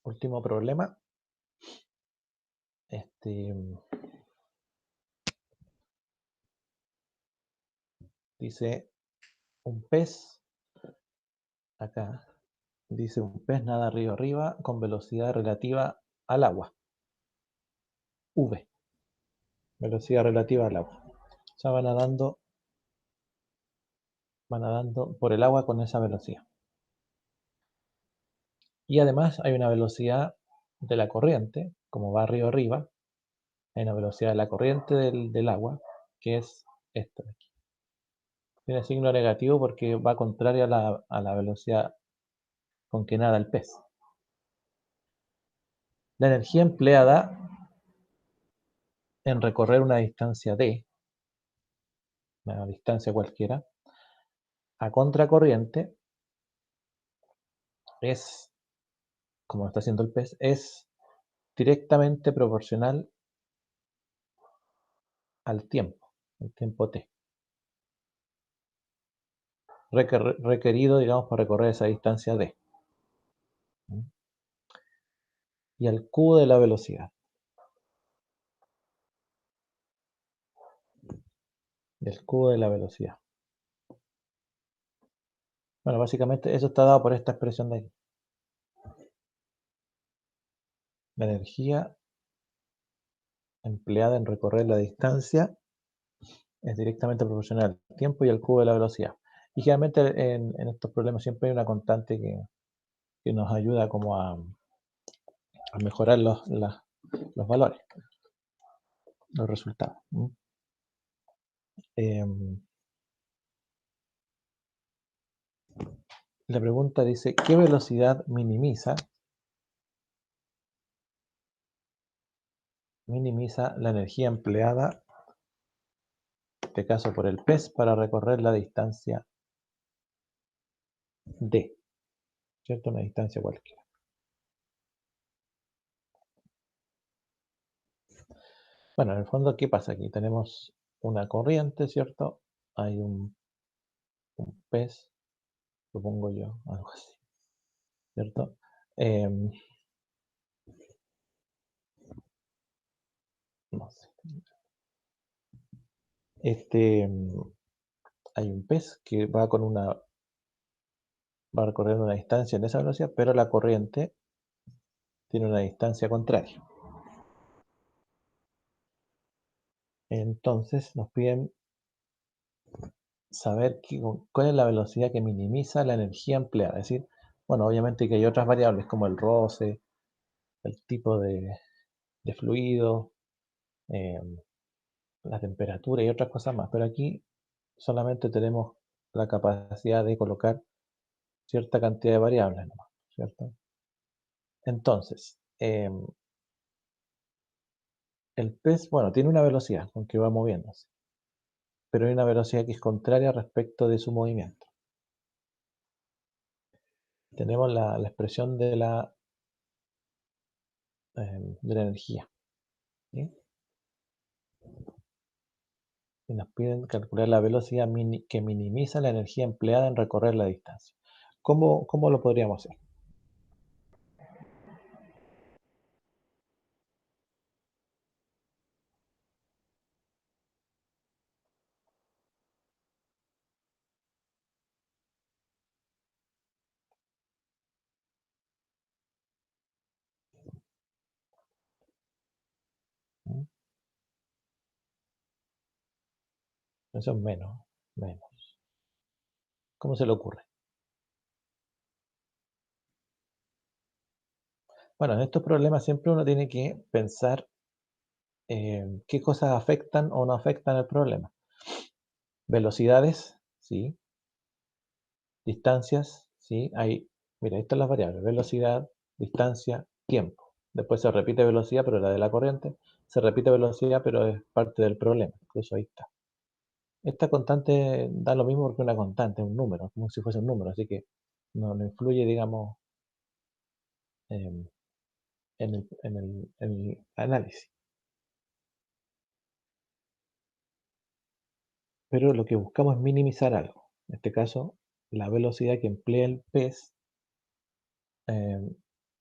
Último problema. Dice un pez, acá, dice un pez nada río arriba con velocidad relativa al agua. V, velocidad relativa al agua. O sea, va nadando por el agua con esa velocidad. Y además hay una velocidad de la corriente, como va río arriba, hay una velocidad de la corriente del agua, que es esta de aquí. Tiene signo negativo porque va contraria a la velocidad con que nada el pez. La energía empleada en recorrer una distancia d, una distancia cualquiera, a contracorriente es, como está haciendo el pez, es directamente proporcional al tiempo, el tiempo t, requerido, digamos, para recorrer esa distancia d. Y al cubo de la velocidad. Del cubo de la velocidad. Bueno, básicamente eso está dado por esta expresión de aquí. La energía empleada en recorrer la distancia es directamente proporcional al tiempo y al cubo de la velocidad. Y generalmente en estos problemas siempre hay una constante que nos ayuda como a mejorar los valores, los resultados. La pregunta dice, ¿qué velocidad minimiza la energía empleada, en este caso por el pez, para recorrer la distancia d? ¿Cierto? Una distancia cualquiera. Bueno, en el fondo, ¿qué pasa aquí? Tenemos una corriente, ¿cierto? Hay un pez, supongo yo, algo así, ¿cierto? No sé. Hay un pez que va recorriendo una distancia en esa velocidad, pero la corriente tiene una distancia contraria. Entonces nos piden saber cuál es la velocidad que minimiza la energía empleada. Es decir, bueno, obviamente que hay otras variables como el roce, el tipo de fluido, eh, la temperatura y otras cosas más. Pero aquí solamente tenemos la capacidad de colocar cierta cantidad de variables nomás, ¿cierto? Entonces, el pez, bueno, tiene una velocidad con que va moviéndose, pero hay una velocidad que es contraria respecto de su movimiento. Tenemos la expresión de la energía, ¿sí? Y nos piden calcular la velocidad que minimiza la energía empleada en recorrer la distancia. ¿Cómo lo podríamos hacer? ¿Mm? Eso es menos. ¿Cómo se le ocurre? Bueno, en estos problemas siempre uno tiene que pensar qué cosas afectan o no afectan el problema. Velocidades, sí. Distancias, sí. Mira, estas son las variables. Velocidad, distancia, tiempo. Después se repite velocidad, pero la de la corriente. Se repite velocidad, pero es parte del problema. Incluso ahí está. Esta constante da lo mismo porque es una constante, es un número, como si fuese un número. Así que no influye, digamos, em, en el análisis. Pero lo que buscamos es minimizar algo. En este caso, la velocidad que emplea el pez eh,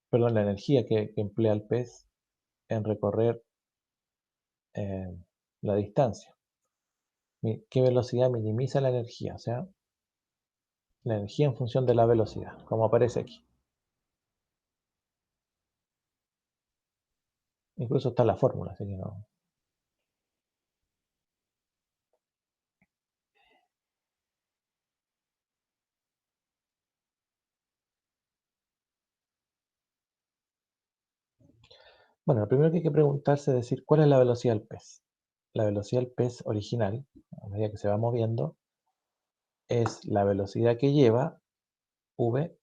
perdón, la energía que emplea el pez en recorrer eh, la distancia. ¿Qué velocidad minimiza la energía? O sea, la energía en función de la velocidad, como aparece aquí. Incluso está la fórmula, así que no. Bueno, lo primero que hay que preguntarse es decir, ¿cuál es la velocidad del pez? La velocidad del pez original, a medida que se va moviendo, es la velocidad que lleva, v,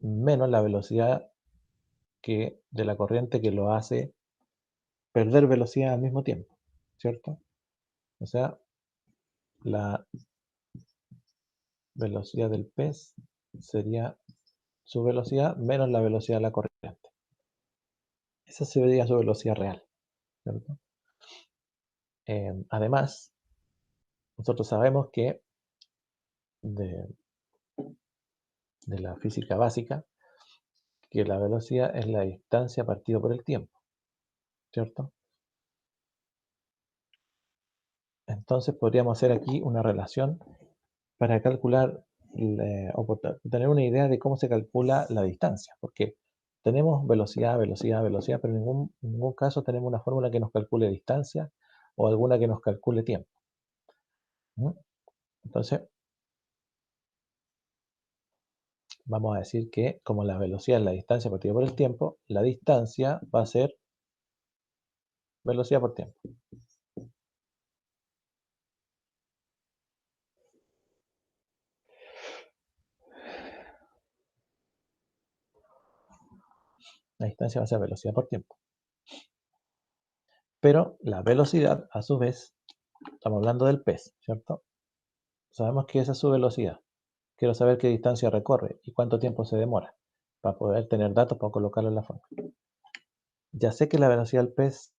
menos la velocidad de la corriente que lo hace perder velocidad al mismo tiempo, ¿cierto? O sea, la velocidad del pez sería su velocidad menos la velocidad de la corriente. Esa sería su velocidad real, ¿cierto? Además, nosotros sabemos que de, de la física básica, que la velocidad es la distancia partido por el tiempo, ¿cierto? Entonces podríamos hacer aquí una relación para calcular o tener una idea de cómo se calcula la distancia, porque tenemos velocidad, velocidad, velocidad, pero en ningún caso tenemos una fórmula que nos calcule distancia o alguna que nos calcule tiempo. ¿Mm? Entonces, vamos a decir que como la velocidad es la distancia partida por el tiempo, la distancia va a ser velocidad por tiempo. La distancia va a ser velocidad por tiempo. Pero la velocidad, a su vez, estamos hablando del pez, ¿cierto? Sabemos que esa es su velocidad. Quiero saber qué distancia recorre y cuánto tiempo se demora para poder tener datos para colocarlo en la fórmula. Ya sé que la velocidad del pez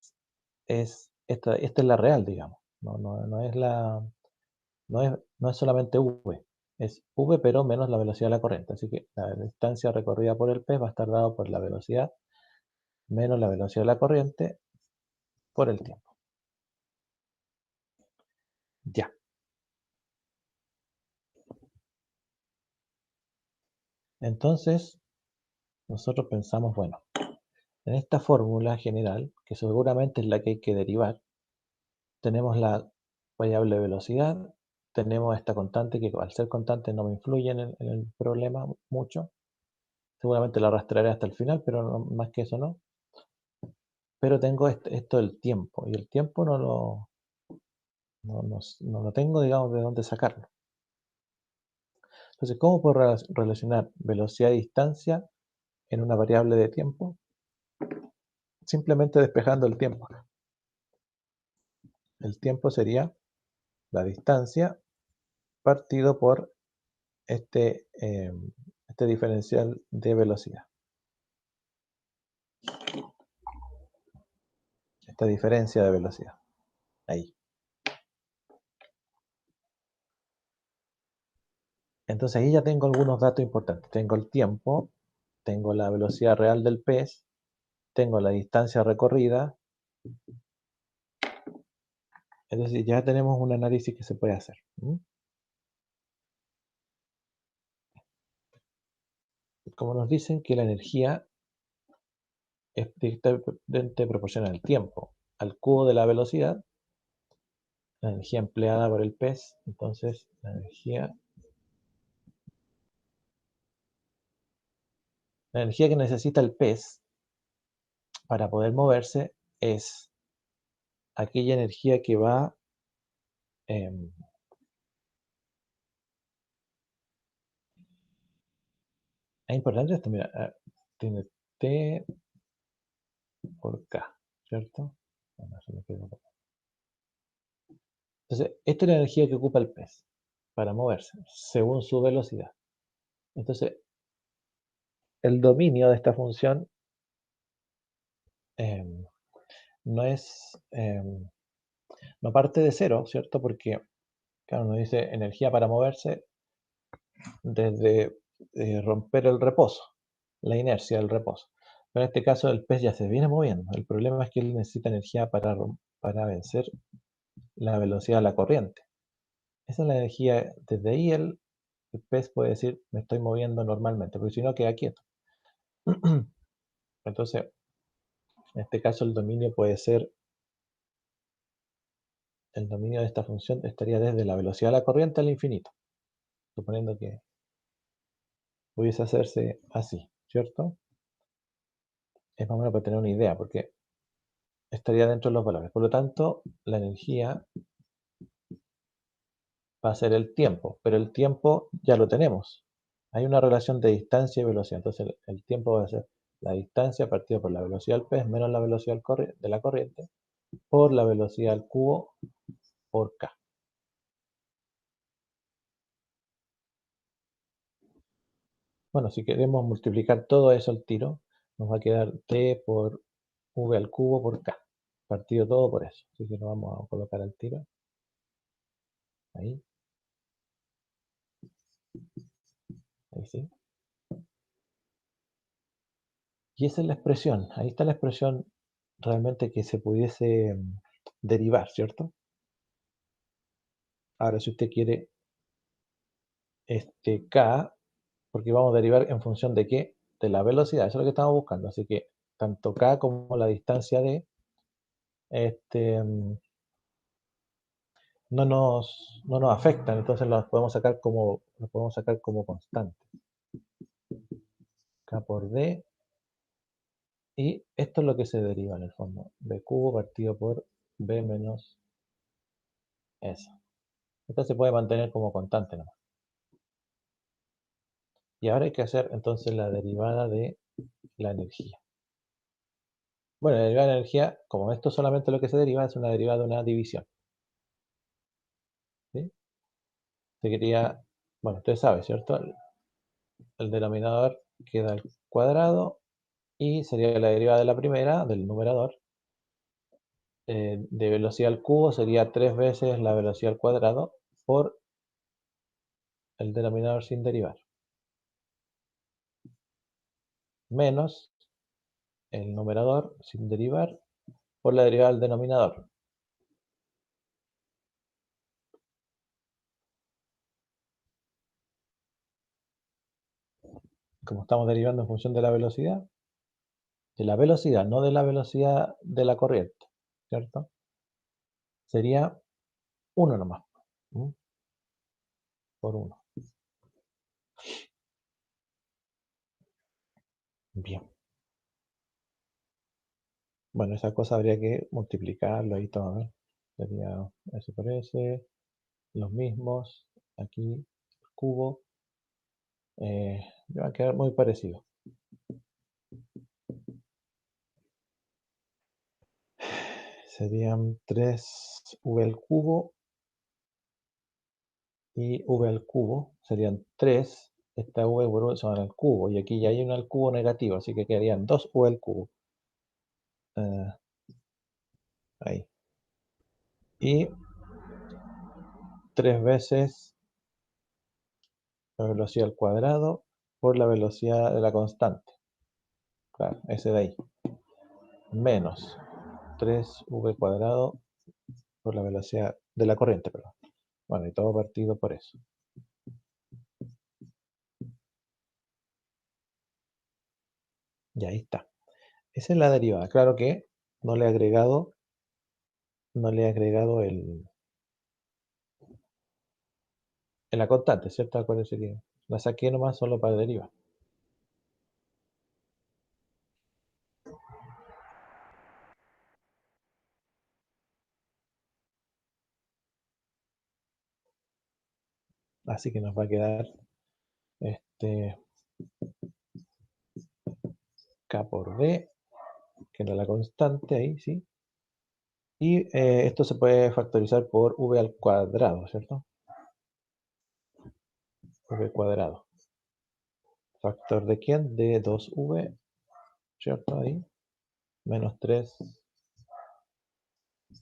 esta es la real, digamos. No es no es solamente v, es v pero menos la velocidad de la corriente. Así que la distancia recorrida por el pez va a estar dado por la velocidad menos la velocidad de la corriente por el tiempo. Ya. Entonces, nosotros pensamos, bueno, en esta fórmula general, que seguramente es la que hay que derivar, tenemos la variable velocidad, tenemos esta constante que al ser constante no me influye en el problema mucho. Seguramente la arrastraré hasta el final, pero más que eso no. Pero tengo esto del tiempo, y el tiempo no lo tengo, digamos, de dónde sacarlo. Entonces, ¿cómo puedo relacionar velocidad y distancia en una variable de tiempo? Simplemente despejando el tiempo. El tiempo sería la distancia partido por este diferencial de velocidad. Esta diferencia de velocidad. Ahí. Entonces ahí ya tengo algunos datos importantes. Tengo el tiempo, tengo la velocidad real del pez, tengo la distancia recorrida. Es decir, ya tenemos un análisis que se puede hacer. Como nos dicen que la energía es directamente proporcional al tiempo, al cubo de la velocidad, la energía empleada por el pez, entonces la energía que necesita el pez para poder moverse es aquella energía que va em, es importante esto, mira, tiene T por K, ¿cierto? Bueno, eso me quedó acá. Entonces, esta es la energía que ocupa el pez para moverse, según su velocidad. Entonces, el dominio de esta función em, no es, no parte de cero, ¿cierto? Porque, claro, nos dice energía para moverse desde romper el reposo. la inercia, el reposo. Pero en este caso el pez ya se viene moviendo. El problema es que él necesita energía para vencer la velocidad de la corriente. Esa es la energía. Desde ahí el pez puede decir, me estoy moviendo normalmente, porque si no queda quieto. Entonces, en este caso el dominio puede ser, el dominio de esta función estaría desde la velocidad de la corriente al infinito, suponiendo que pudiese hacerse así, ¿cierto? Es más o menos para tener una idea, porque estaría dentro de los valores. Por lo tanto, la energía va a ser el tiempo, pero el tiempo ya lo tenemos. Hay una relación de distancia y velocidad, entonces el tiempo va a ser la distancia partido por la velocidad del pez menos la velocidad de la corriente por la velocidad al cubo por k. Bueno, si queremos multiplicar todo eso al tiro, nos va a quedar t por v al cubo por k, partido todo por eso. Así que lo vamos a colocar al tiro, ahí, ahí sí. Y esa es la expresión, ahí está la expresión realmente que se pudiese derivar, ¿cierto? Ahora, si usted quiere k, porque vamos a derivar en función de qué, de la velocidad, eso es lo que estamos buscando. Así que tanto k como la distancia de, este, mm, no nos afectan, entonces los podemos sacar como constante. K por D, y esto es lo que se deriva en el fondo, B cubo partido por B menos S. Esto se puede mantener como constante nomás. Y ahora hay que hacer entonces la derivada de la energía. Bueno, la derivada de la energía, como esto solamente lo que se deriva, es una derivada de una división. ¿Sí? Se quería, bueno, usted sabe, ¿cierto? El denominador queda al cuadrado y sería la derivada de la primera, del numerador, de velocidad al cubo sería 3 veces la velocidad al cuadrado por el denominador sin derivar, menos el numerador sin derivar por la derivada del denominador. Como estamos derivando en función de la velocidad, no de la velocidad de la corriente, ¿cierto? Sería 1 nomás, ¿m? Por 1. Bien. Bueno, esa cosa habría que multiplicarlo y todo, ¿eh? Sería S por S, los mismos, aquí, el cubo, va a quedar muy parecido. Serían 3v al cubo y v al cubo, serían 3, esta v por 1 son al cubo, y aquí ya hay un al cubo negativo, así que quedarían 2v al cubo. Ahí. Y 3 veces la velocidad al cuadrado por la velocidad de la constante. Claro, ese de ahí. Menos 3v cuadrado por la velocidad de la corriente, perdón. Bueno, y todo partido por eso. Y ahí está. Esa es la derivada. Claro que no le he agregado, la constante, ¿cierto? Acuérdense que la saqué nomás solo para derivar. Así que nos va a quedar este k por d, que era la constante ahí, ¿sí? Y esto se puede factorizar por v al cuadrado, ¿cierto? V cuadrado. ¿Factor de quién? De 2v, ¿cierto? Ahí. Menos 3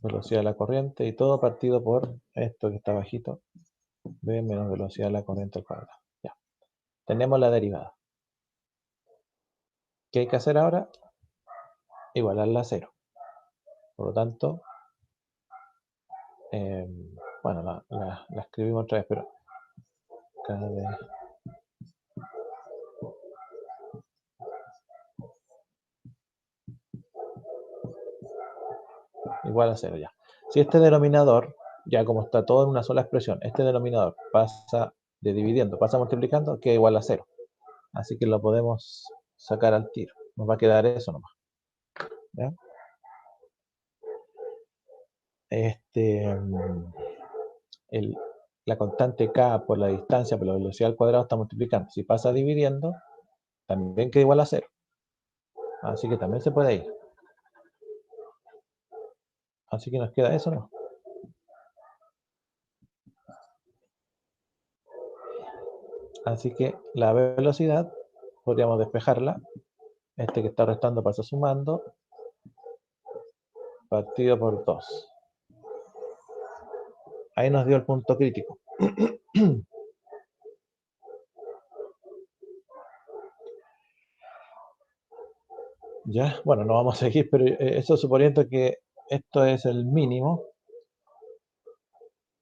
velocidad de la corriente y todo partido por esto que está bajito, v menos velocidad de la corriente al cuadrado. Ya. Tenemos la derivada. ¿Qué hay que hacer ahora? Igualarla a cero. Por lo tanto, bueno, la escribimos otra vez, pero cada vez igual a cero ya. Si este denominador, ya como está todo en una sola expresión, este denominador pasa de dividiendo, pasa multiplicando, queda igual a cero. Así que lo podemos sacar al tiro. Nos va a quedar eso nomás. ¿Ya? El, la constante k por la distancia por la velocidad al cuadrado está multiplicando. Si pasa dividiendo, también queda igual a cero. Así que también se puede ir. Así que nos queda eso, ¿no? Así que la velocidad, podríamos despejarla. Este que está restando pasa sumando, partido por 2. Ahí nos dio el punto crítico. Ya, bueno, no vamos a seguir, pero eso suponiendo que esto es el mínimo.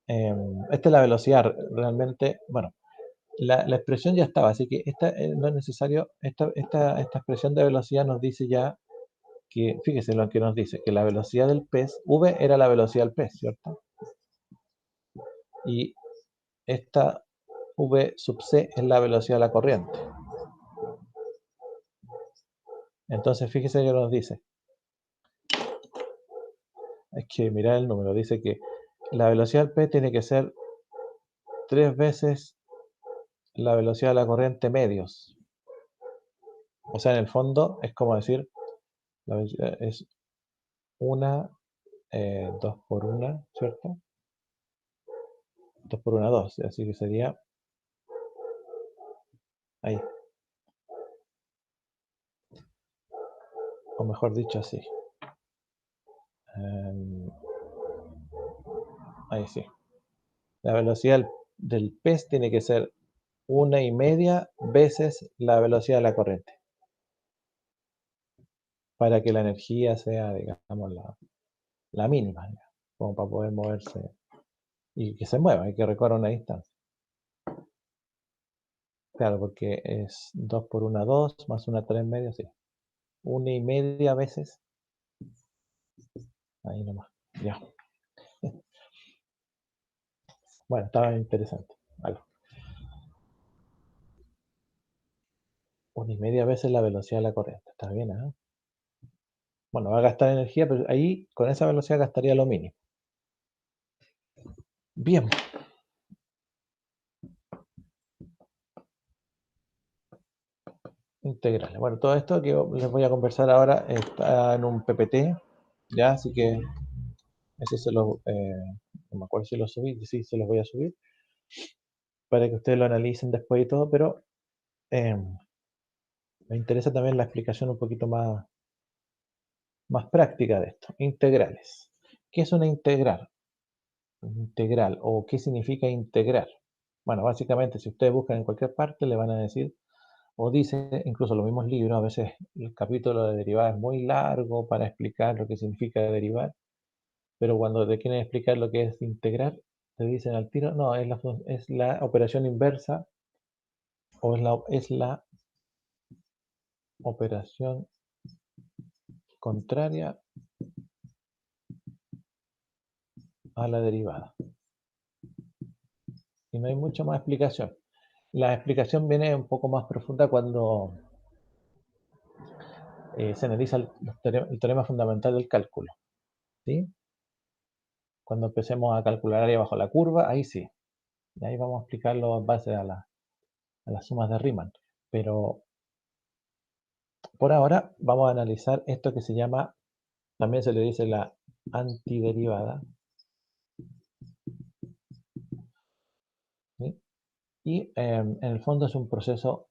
Esta es la velocidad realmente. Bueno, la expresión ya estaba, así que esta no es necesario. Esta expresión de velocidad nos dice ya que, fíjese lo que nos dice, que la velocidad del pez, v era la velocidad del pez, ¿cierto? Y esta v sub c es la velocidad de la corriente. Entonces, fíjese que nos dice. Es que mirar el número, dice que la velocidad del pez tiene que ser 3 veces la velocidad de la corriente medios. O sea, en el fondo es como decir, la velocidad es una, 2 por 1, ¿cierto? 2 por 1, 2. Así que sería ahí. O mejor dicho, así. Ahí sí. La velocidad del pez tiene que ser 1,5 veces la velocidad de la corriente. Para que la energía sea, digamos, la mínima, como para poder moverse y que se mueva y que recorra una distancia. Claro, porque es 2 por 1, 2, más 1, 3 medios, sí. 1,5 veces. Ahí nomás. Ya. Bueno, estaba interesante. Vale. 1,5 veces la velocidad de la corriente. Está bien, ¿eh? Bueno, va a gastar energía, pero ahí con esa velocidad gastaría lo mínimo. Bien. Integrales. Bueno, todo esto que les voy a conversar ahora está en un PPT, ya, así que ese no me acuerdo si lo subí, sí, se los voy a subir para que ustedes lo analicen después y todo, pero eh, me interesa también la explicación un poquito más práctica de esto. Integrales. ¿Qué es una integral? Integral o qué significa integrar. Bueno, básicamente si ustedes buscan en cualquier parte le van a decir, o dice, incluso los mismos libros, a veces el capítulo de derivada es muy largo para explicar lo que significa derivar, pero cuando te quieren explicar lo que es integrar, te dicen al tiro, no, es la operación inversa o es la operación contraria a la derivada. Y no hay mucha más explicación. La explicación viene un poco más profunda cuando se analiza el teorema fundamental del cálculo. ¿Sí? Cuando empecemos a calcular área bajo la curva, ahí sí. Y ahí vamos a explicarlo en base a las sumas de Riemann. Pero por ahora vamos a analizar esto que se llama, también se le dice la antiderivada. ¿Sí? Y en el fondo es un proceso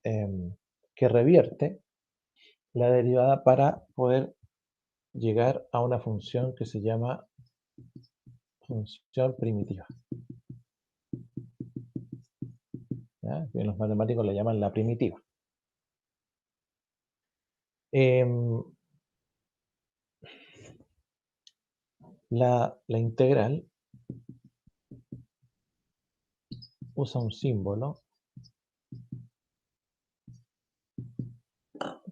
que revierte la derivada para poder llegar a una función que se llama función primitiva. ¿Ya? Que los matemáticos le llaman la primitiva. Em, la integral usa un símbolo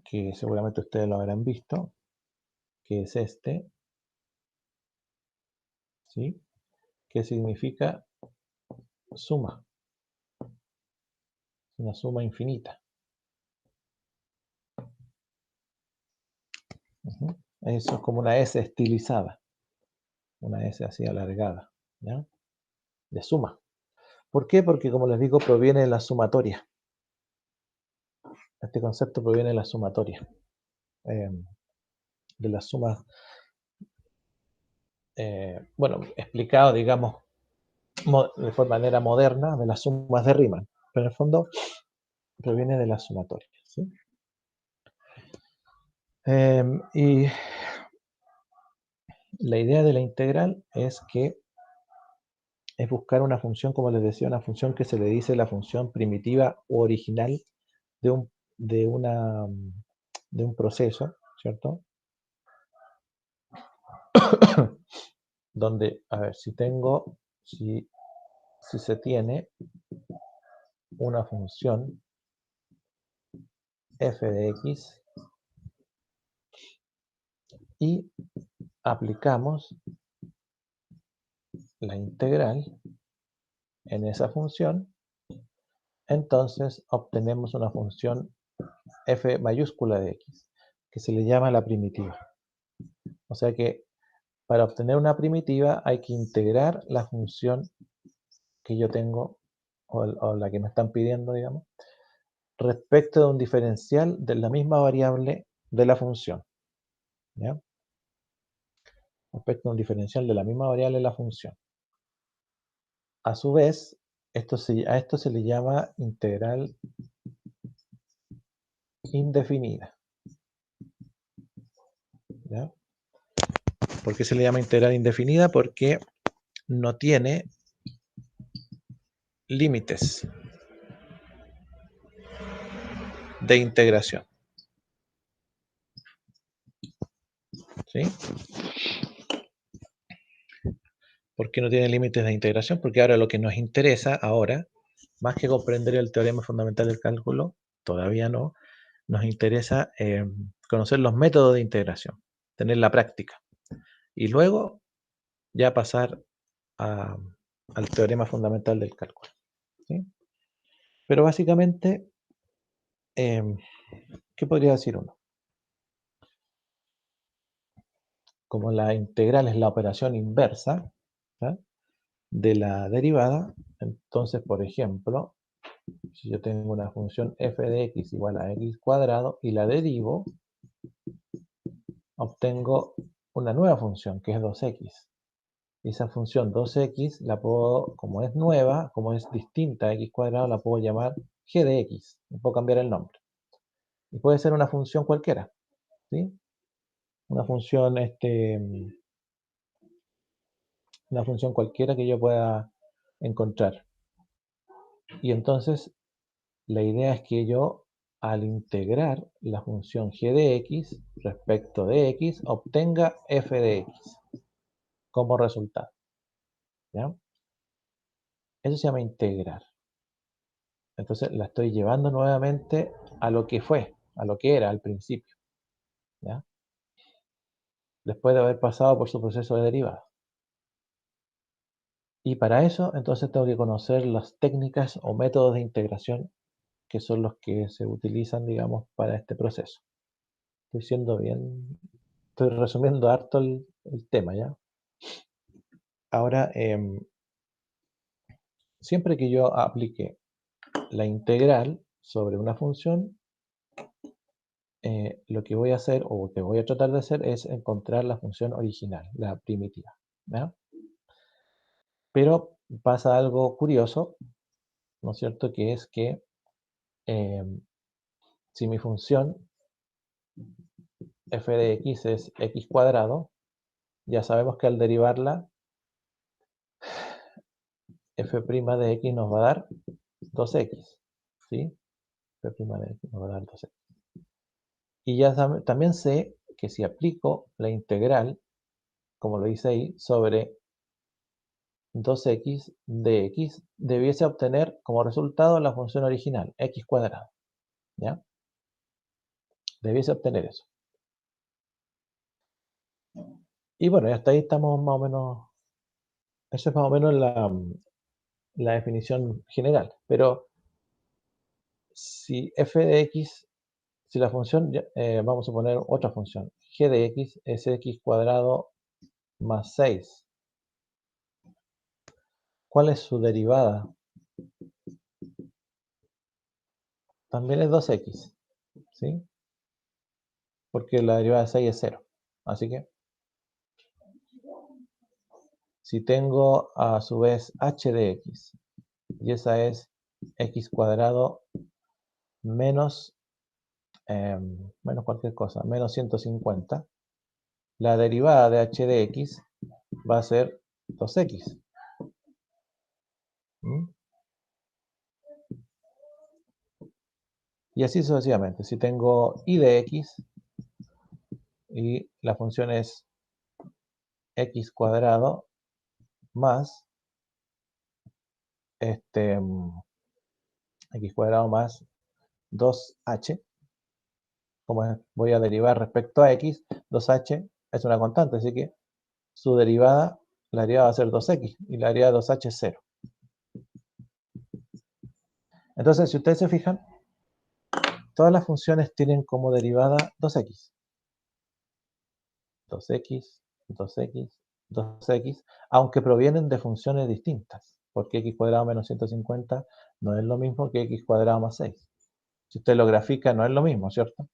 que seguramente ustedes lo habrán visto, que es este, ¿sí? Que significa suma, una suma infinita. Ujú. Eso es como una S estilizada, una S así alargada, ¿ya? De suma. ¿Por qué? Porque, como les digo, proviene de la sumatoria. Este concepto proviene de la sumatoria, de las sumas, bueno, explicado, digamos, de manera moderna, de las sumas de Riemann. Pero en el fondo proviene de la sumatoria, ¿sí? Y la idea de la integral es que es buscar una función, como les decía, una función que se le dice la función primitiva o original de un, de una, de un proceso, ¿cierto? Donde, a ver, si se tiene una función f de x y aplicamos la integral en esa función, entonces obtenemos una función f mayúscula de x, que se le llama la primitiva. O sea que para obtener una primitiva hay que integrar la función que yo tengo, o la que me están pidiendo, digamos, respecto de un diferencial de la misma variable de la función, ¿ya? Respecto a un diferencial de la misma variable de la función. A su vez, a esto se le llama integral indefinida, ¿ya? ¿Por qué se le llama integral indefinida? Porque no tiene límites de integración, ¿sí? ¿Por qué no tiene límites de integración? Porque ahora lo que nos interesa ahora, más que comprender el teorema fundamental del cálculo, todavía no, nos interesa conocer los métodos de integración, tener la práctica y luego ya pasar a- al teorema fundamental del cálculo, ¿sí? Pero básicamente, em, ¿qué podría decir uno? Como la integral es la operación inversa, ¿ya?, de la derivada, entonces, por ejemplo, si yo tengo una función f de x igual a x cuadrado y la derivo, obtengo una nueva función que es 2x. Y esa función 2x la puedo, como es nueva, como es distinta a x cuadrado, la puedo llamar g de x. Le puedo cambiar el nombre. Y puede ser una función cualquiera, ¿sí? Una función, una función cualquiera que yo pueda encontrar. Y entonces la idea es que yo, al integrar la función g de x respecto de x, obtenga f de x como resultado, ¿ya? Eso se llama integrar. Entonces la estoy llevando nuevamente a lo que fue, a lo que era al principio, ¿ya? Después de haber pasado por su proceso de derivada. Y para eso, entonces tengo que conocer las técnicas o métodos de integración que son los que se utilizan, digamos, para este proceso. Estoy siendo bien, estoy resumiendo harto el tema, ¿ya? Ahora, siempre que yo aplique la integral sobre una función, lo que voy a hacer, o lo que voy a tratar de hacer, es encontrar la función original, la primitiva, ¿ya? Pero pasa algo curioso, ¿no es cierto? Que es que si mi función f de x es x cuadrado, ya sabemos que al derivarla, f' de x nos va a dar 2x, ¿sí? F' de x nos va a dar 2x. Y ya también sé que si aplico la integral, como lo dice ahí, sobre 2x de x, debiese obtener como resultado la función original, x cuadrado. ¿Ya? Debiese obtener eso. Y bueno, hasta ahí estamos más o menos, eso es más o menos la definición general. Pero si f de x, si la función, vamos a poner otra función, g de x es x cuadrado más 6. ¿Cuál es su derivada? También es 2x, ¿sí? Porque la derivada de 6 es 0. Así que, si tengo a su vez h de x, y esa es x cuadrado menos, menos cualquier cosa, menos 150, la derivada de h de x va a ser 2x. ¿Mm? Y así sucesivamente. Si tengo y de x y la función es x cuadrado más x cuadrado más 2h, como voy a derivar respecto a x, 2h es una constante, así que su derivada, la derivada va a ser 2x y la derivada de 2h es 0. Entonces, si ustedes se fijan, todas las funciones tienen como derivada 2x. 2x, 2x, 2x, aunque provienen de funciones distintas, porque x cuadrado menos 150 no es lo mismo que x cuadrado más 6. Si usted lo grafica, no es lo mismo, ¿cierto?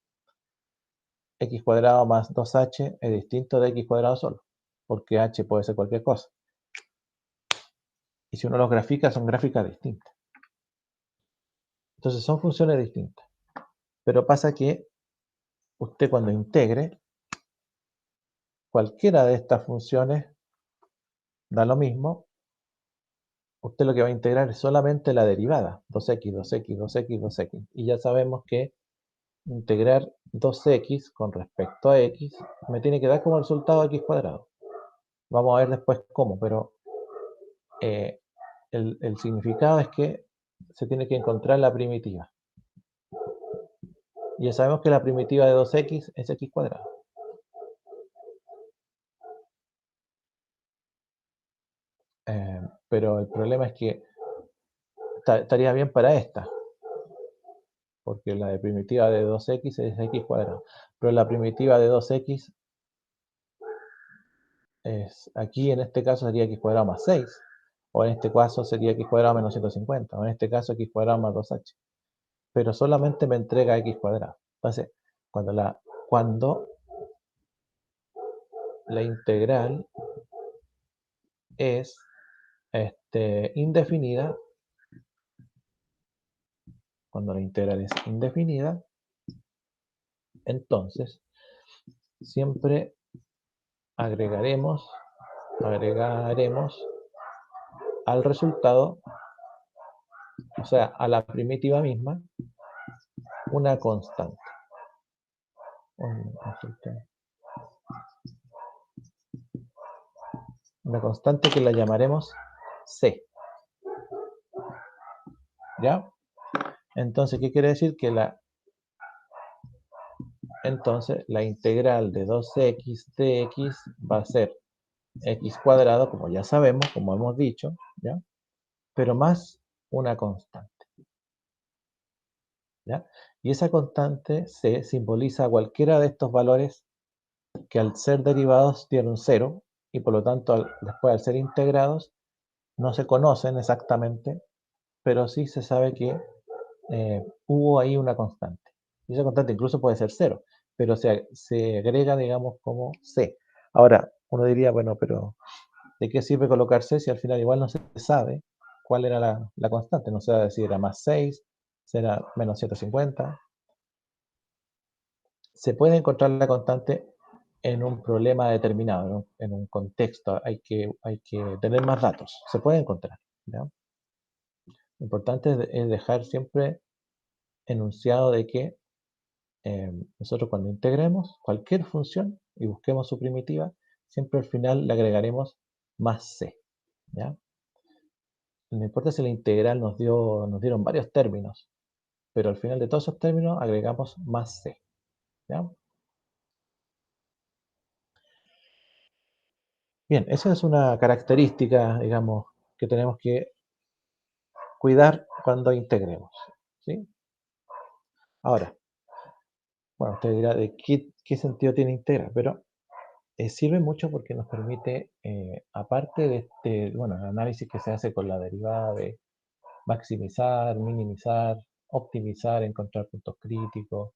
X cuadrado más 2h es distinto de x cuadrado solo, porque h puede ser cualquier cosa. Y si uno los grafica, son gráficas distintas. Entonces son funciones distintas. Pero pasa que usted cuando integre cualquiera de estas funciones, da lo mismo, usted lo que va a integrar es solamente la derivada, 2x, 2x, 2x, 2x. Y ya sabemos que integrar 2x con respecto a x me tiene que dar como resultado x cuadrado. Vamos a ver después cómo, pero el significado es que se tiene que encontrar la primitiva. Y ya sabemos que la primitiva de 2x es x cuadrado. Pero el problema es que estaría bien para esta, porque la de primitiva de 2x es x cuadrado. Pero la primitiva de 2x es, aquí en este caso sería x cuadrado más 6, o en este caso sería x cuadrado menos 150, o en este caso x cuadrado más 2h. Pero solamente me entrega x cuadrado. Entonces, cuando la integral es indefinida, cuando la integral es indefinida, entonces siempre agregaremos al resultado, o sea, a la primitiva misma, una constante. Una constante que la llamaremos C. ¿Ya? Entonces, ¿qué quiere decir? Que entonces la integral de 2x de x va a ser x cuadrado, como ya sabemos, como hemos dicho, ¿ya? Pero más una constante. ¿Ya? Y esa constante C simboliza cualquiera de estos valores que al ser derivados tienen un cero y por lo tanto después al ser integrados no se conocen exactamente, pero sí se sabe que hubo ahí una constante. Y esa constante incluso puede ser cero, pero se agrega, digamos, como C. Ahora, uno diría, bueno, pero ¿de qué sirve colocar C si al final igual no se sabe cuál era la constante? No se sabe si era más 6, si era menos 150. Se puede encontrar la constante en un problema determinado, ¿no? En un contexto. Hay que tener más datos. Se puede encontrar, ¿ya? Lo importante es dejar siempre enunciado de que nosotros cuando integremos cualquier función y busquemos su primitiva, siempre al final le agregaremos más c, ¿ya? No importa si la integral nos dieron varios términos, pero al final de todos esos términos agregamos más c, ¿ya? Bien, esa es una característica, digamos, que tenemos que cuidar cuando integremos, ¿sí? Ahora, bueno, usted dirá de qué sentido tiene integrar, pero sirve mucho porque nos permite, aparte de este, bueno, el análisis que se hace con la derivada de maximizar, minimizar, optimizar, encontrar puntos críticos,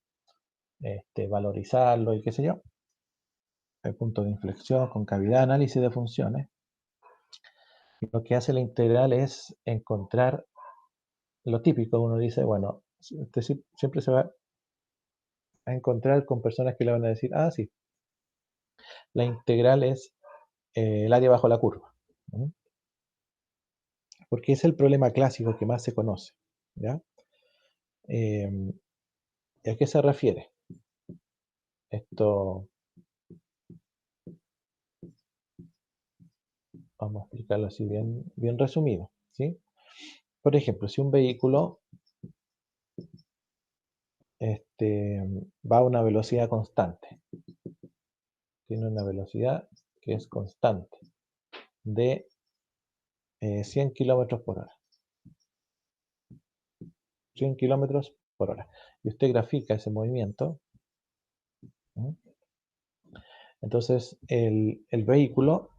valorizarlo y qué sé yo, el punto de inflexión, concavidad, análisis de funciones. Lo que hace la integral es encontrar lo típico. Uno dice, bueno, usted siempre se va a encontrar con personas que le van a decir, ah, sí, la integral es el área bajo la curva, ¿no? Porque es el problema clásico que más se conoce, ¿ya? ¿Y a qué se refiere? Esto, vamos a explicarlo así bien resumido, ¿sí? Por ejemplo, si un vehículo va a una velocidad constante, tiene una velocidad que es constante de 100 kilómetros por hora, 100 kilómetros por hora, y usted grafica ese movimiento, ¿no? Entonces el vehículo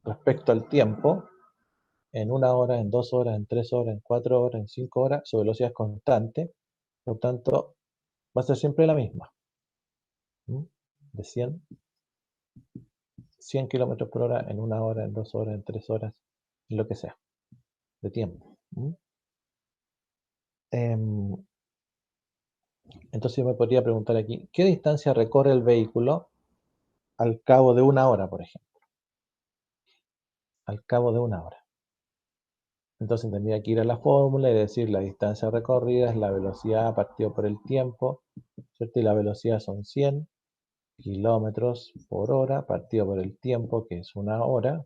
respecto al tiempo, en 1 hora, en 2 horas, en 3 horas, en 4 horas, en 5 horas, su velocidad es constante, por tanto va a ser siempre la misma, ¿no? De 100 kilómetros por hora en 1 hora, en 2 horas, en 3 horas, en lo que sea, de tiempo, ¿no? Em, entonces yo me podría preguntar aquí, ¿qué distancia recorre el vehículo al cabo de 1 hora, por ejemplo? Al cabo de 1 hora. Entonces tendría que ir a la fórmula y decir la distancia recorrida es la velocidad partido por el tiempo, ¿cierto? Y la velocidad son 100 kilómetros por hora partido por el tiempo, que es 1 hora,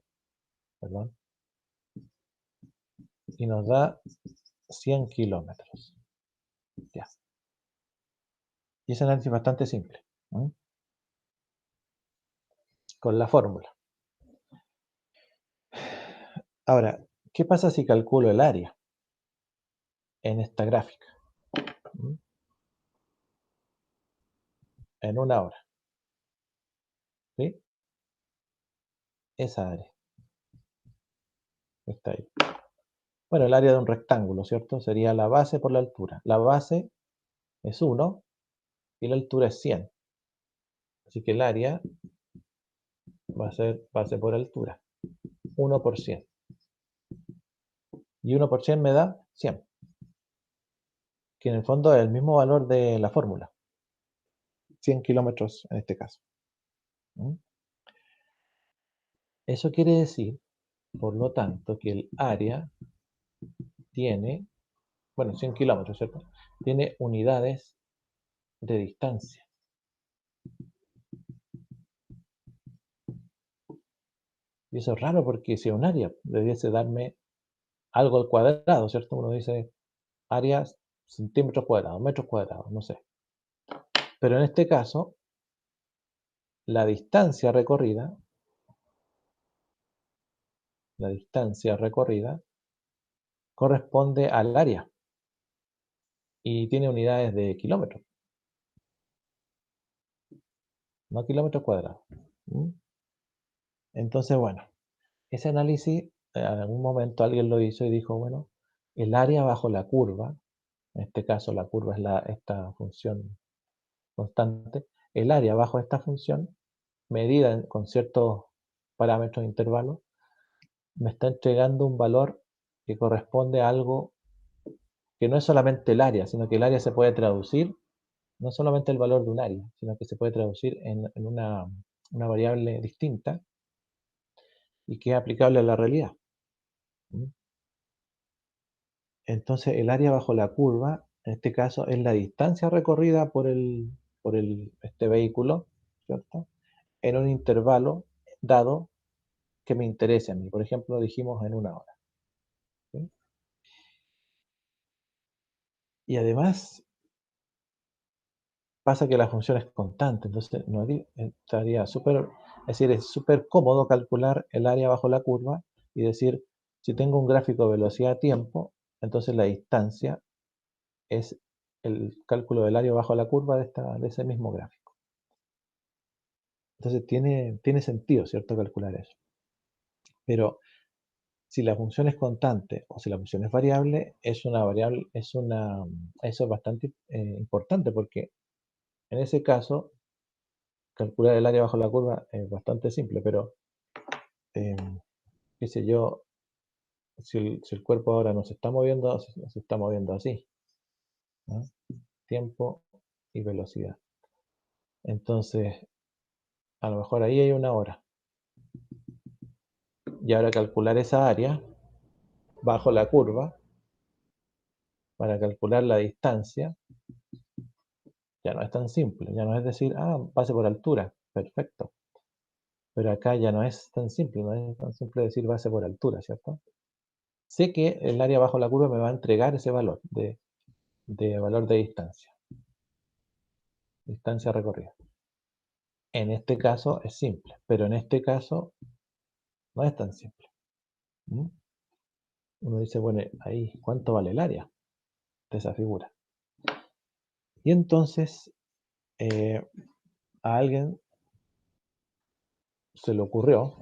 perdón, y nos da 100 kilómetros. Ya. Y ese análisis es bastante simple, ¿no? Con la fórmula. Ahora, ¿qué pasa si calculo el área en esta gráfica? ¿Mm? En 1 hora, ¿sí? Esa área está ahí. Bueno, el área de un rectángulo, ¿cierto? Sería la base por la altura. La base es 1 y la altura es 100. Así que el área va a ser base por altura, 1 por 100. Y 1 por 100 me da 100, que en el fondo es el mismo valor de la fórmula, 100 kilómetros en este caso. ¿Mm? Eso quiere decir, por lo tanto, que el área tiene, bueno, 100 kilómetros, ¿cierto? Tiene unidades de distancia. Y eso es raro porque si es un área, debiese darme algo al cuadrado, ¿cierto? Uno dice áreas, centímetros cuadrados, metros cuadrados, no sé. Pero en este caso, la distancia recorrida corresponde al área y tiene unidades de kilómetros, no kilómetros cuadrados. ¿Mm? Entonces, bueno, ese análisis, en algún momento alguien lo hizo y dijo, bueno, el área bajo la curva, en este caso la curva es esta función constante, el área bajo esta función, medida con ciertos parámetros de intervalo, me está entregando un valor que corresponde a algo que no es solamente el área, sino que el área se puede traducir, no solamente el valor de un área, sino que se puede traducir en una variable distinta y que es aplicable a la realidad. ¿Mm? Entonces, el área bajo la curva En este caso es la distancia recorrida por este vehículo, ¿cierto? En un intervalo dado que me interese a mí. Por ejemplo, dijimos en una hora. ¿Sí? Y además pasa que la función es constante, entonces no estaría súper, es decir, es súper cómodo calcular el área bajo la curva y decir, si tengo un gráfico de velocidad-tiempo, entonces la distancia es el cálculo del área bajo la curva de ese mismo gráfico. Entonces tiene sentido, ¿cierto?, calcular eso. Pero si la función es constante o si la función es variable, eso es bastante importante porque en ese caso calcular el área bajo la curva es bastante simple, pero eh, qué sé yo, si el cuerpo ahora no se está moviendo, se está moviendo así, ¿no? Tiempo y velocidad. Entonces, a lo mejor ahí hay una hora. Y ahora calcular esa área bajo la curva para calcular la distancia ya no es tan simple. Ya no es decir, pase por altura. Perfecto. Pero acá ya no es tan simple. No es tan simple decir base por altura, ¿cierto? Sé que el área bajo la curva me va a entregar ese valor de valor de distancia recorrida. En este caso es simple, pero en este caso no es tan simple. ¿Mm? Uno dice, bueno, ahí, ¿cuánto vale el área de esa figura? Y entonces a alguien se le ocurrió,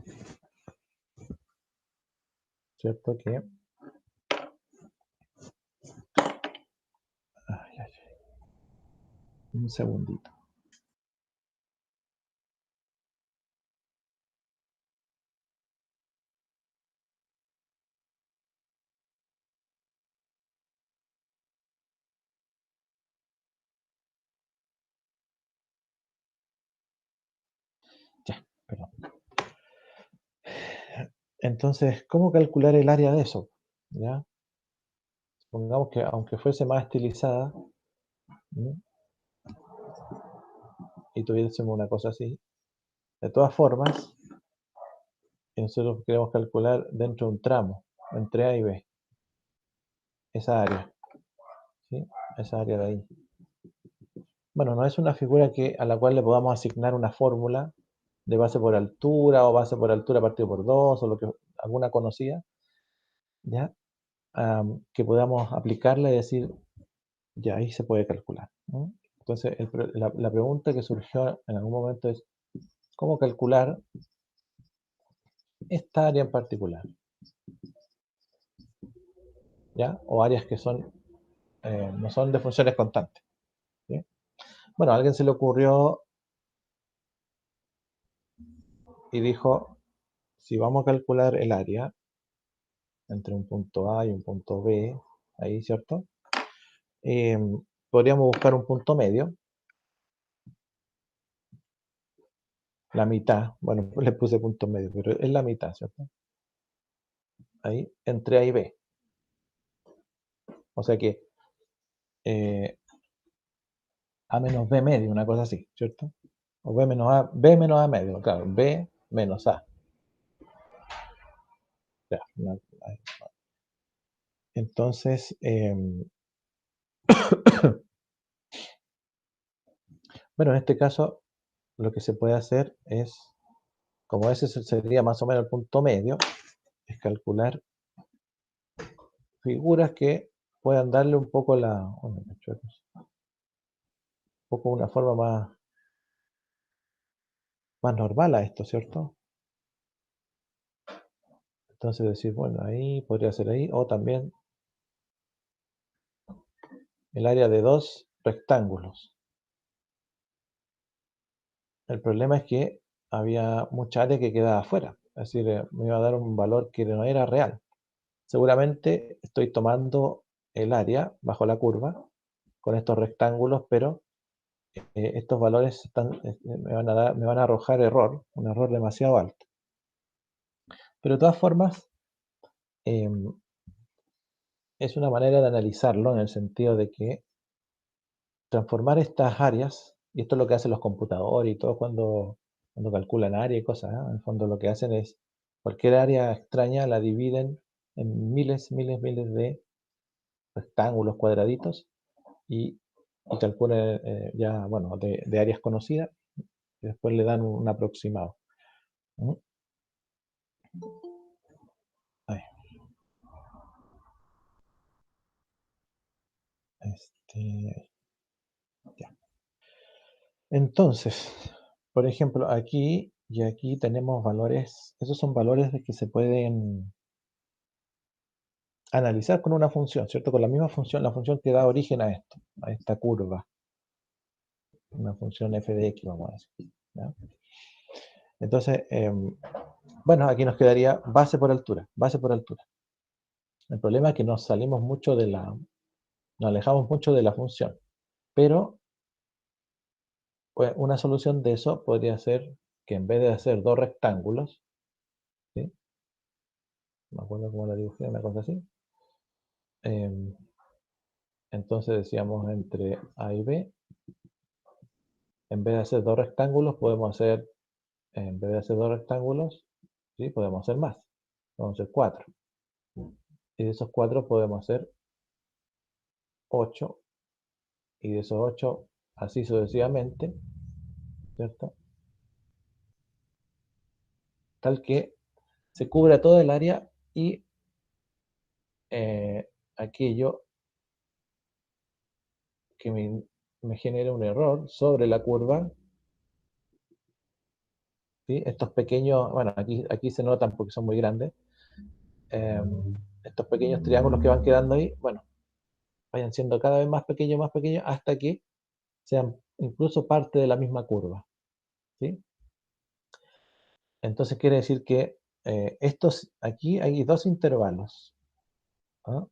¿cierto? Que, ay, ay, un segundito. Ya, perdón. Entonces, ¿cómo calcular el área de eso? ¿Ya? Supongamos que aunque fuese más estilizada, ¿m? Y tuviésemos una cosa así, de todas formas, nosotros queremos calcular dentro de un tramo, entre A y B, esa área, ¿sí? Esa área de ahí. Bueno, no es una figura a la cual le podamos asignar una fórmula de base por altura o base por altura partido por 2 o alguna conocida, ¿ya? Que podamos aplicarla y decir, ya ahí se puede calcular, ¿no? Entonces, la pregunta que surgió en algún momento es, ¿cómo calcular esta área en particular? ¿Ya? O áreas que no son de funciones constantes, ¿sí? Bueno, a alguien se le ocurrió y dijo, si vamos a calcular el área entre un punto A y un punto B, ahí, ¿cierto? Eh, Podríamos buscar un punto medio, la mitad, bueno, le puse punto medio, pero es la mitad, ¿cierto? Ahí, entre A y B. O sea que eh, A menos B medio, una cosa así, ¿cierto? O B menos A medio, claro, B menos A. Ya, entonces, bueno, en este caso, lo que se puede hacer es, como ese sería más o menos el punto medio, es calcular figuras que puedan darle un poco un poco una forma más normal a esto, ¿cierto? Entonces decir, bueno, ahí podría ser ahí, o también el área de dos rectángulos. El problema es que había mucha área que quedaba afuera, es decir, me iba a dar un valor que no era real. Seguramente estoy tomando el área bajo la curva con estos rectángulos, pero estos valores me van a arrojar un error demasiado alto. Pero de todas formas, em, es una manera de analizarlo en el sentido de que transformar estas áreas, y esto es lo que hacen los computadores y todo cuando calculan área y cosas, ¿ah? En el fondo lo que hacen es, cualquier área extraña la dividen en miles, miles, miles de rectángulos, cuadraditos, y calculan ya, bueno, de áreas conocidas, y después le dan un aproximado. ¿Mm? Ahí, ya. Entonces, por ejemplo, aquí y aquí tenemos valores, esos son valores de que se pueden analizar con una función, ¿cierto? Con la misma función, la función que da origen a esto, a esta curva, una función f de x, vamos a decir. ¿Ya? Entonces, bueno, aquí nos quedaría base por altura, base por altura. El problema es que nos salimos mucho nos alejamos mucho de la función, pero pues, una solución de eso podría ser que en vez de hacer dos rectángulos, ¿sí? Me acuerdo cómo la dibujé, una cosa así. Entonces decíamos entre A y B, en vez de hacer dos rectángulos, en vez de hacer dos rectángulos, ¿sí? Podemos hacer más. Podemos hacer cuatro. Y de esos cuatro podemos hacer 8. Y de esos 8, así sucesivamente, ¿cierto? Tal que se cubra todo el área y aquello que me genere un error sobre la curva, ¿sí? Estos pequeños, bueno, aquí se notan porque son muy grandes, estos pequeños triángulos que van quedando ahí, bueno, vayan siendo cada vez más pequeños, hasta que sean incluso parte de la misma curva, ¿sí? Entonces quiere decir que aquí hay dos intervalos, ¿ah?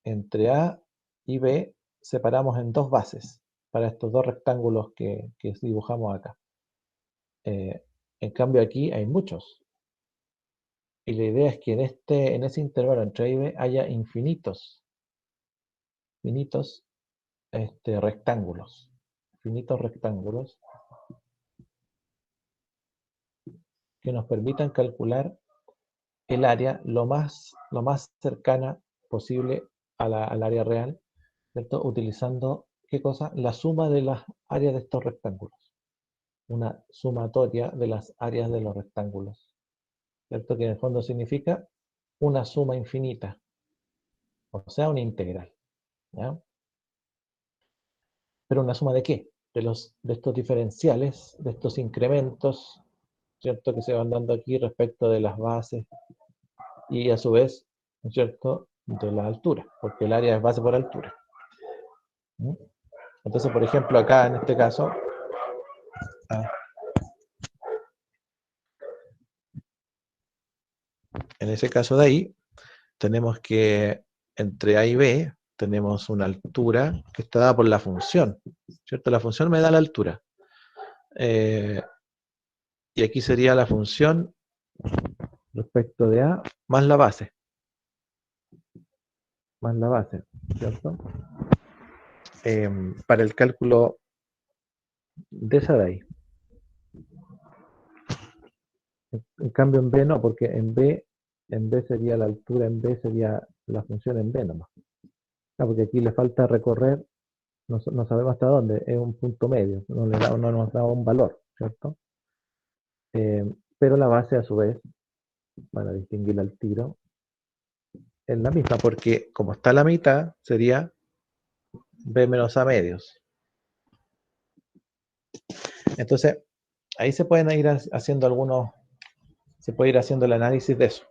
Entre A y B separamos en dos bases para estos dos rectángulos que dibujamos acá. En cambio aquí hay muchos. Y la idea es que en ese intervalo entre A y B haya finitos rectángulos. Finitos rectángulos que nos permitan calcular el área lo más cercana posible al área real, ¿cierto? Utilizando, ¿qué cosa? La suma de las áreas de estos rectángulos. Una sumatoria de las áreas de los rectángulos, ¿cierto? Que en el fondo significa una suma infinita, o sea, una integral, ¿ya? ¿Pero una suma de qué? De estos diferenciales, de estos incrementos, ¿cierto? Que se van dando aquí respecto de las bases y a su vez, ¿no es cierto?, de la altura, porque el área es base por altura. ¿Mm? Entonces, por ejemplo, acá en este caso, ah, en ese caso de ahí, tenemos que entre A y B tenemos una altura que está dada por la función, ¿cierto? La función me da la altura. Y aquí sería la función respecto de A más la base, ¿cierto? Para el cálculo de esa de ahí. En cambio en B no, porque en B sería la altura, en B sería la función en B nomás. Porque aquí le falta recorrer, no sabemos hasta dónde, es un punto medio, no nos da un valor, ¿cierto? Pero la base a su vez, para distinguirla al tiro, es la misma, porque como está a la mitad, sería B menos A medios. Entonces, ahí se pueden ir haciendo se puede ir haciendo el análisis de eso.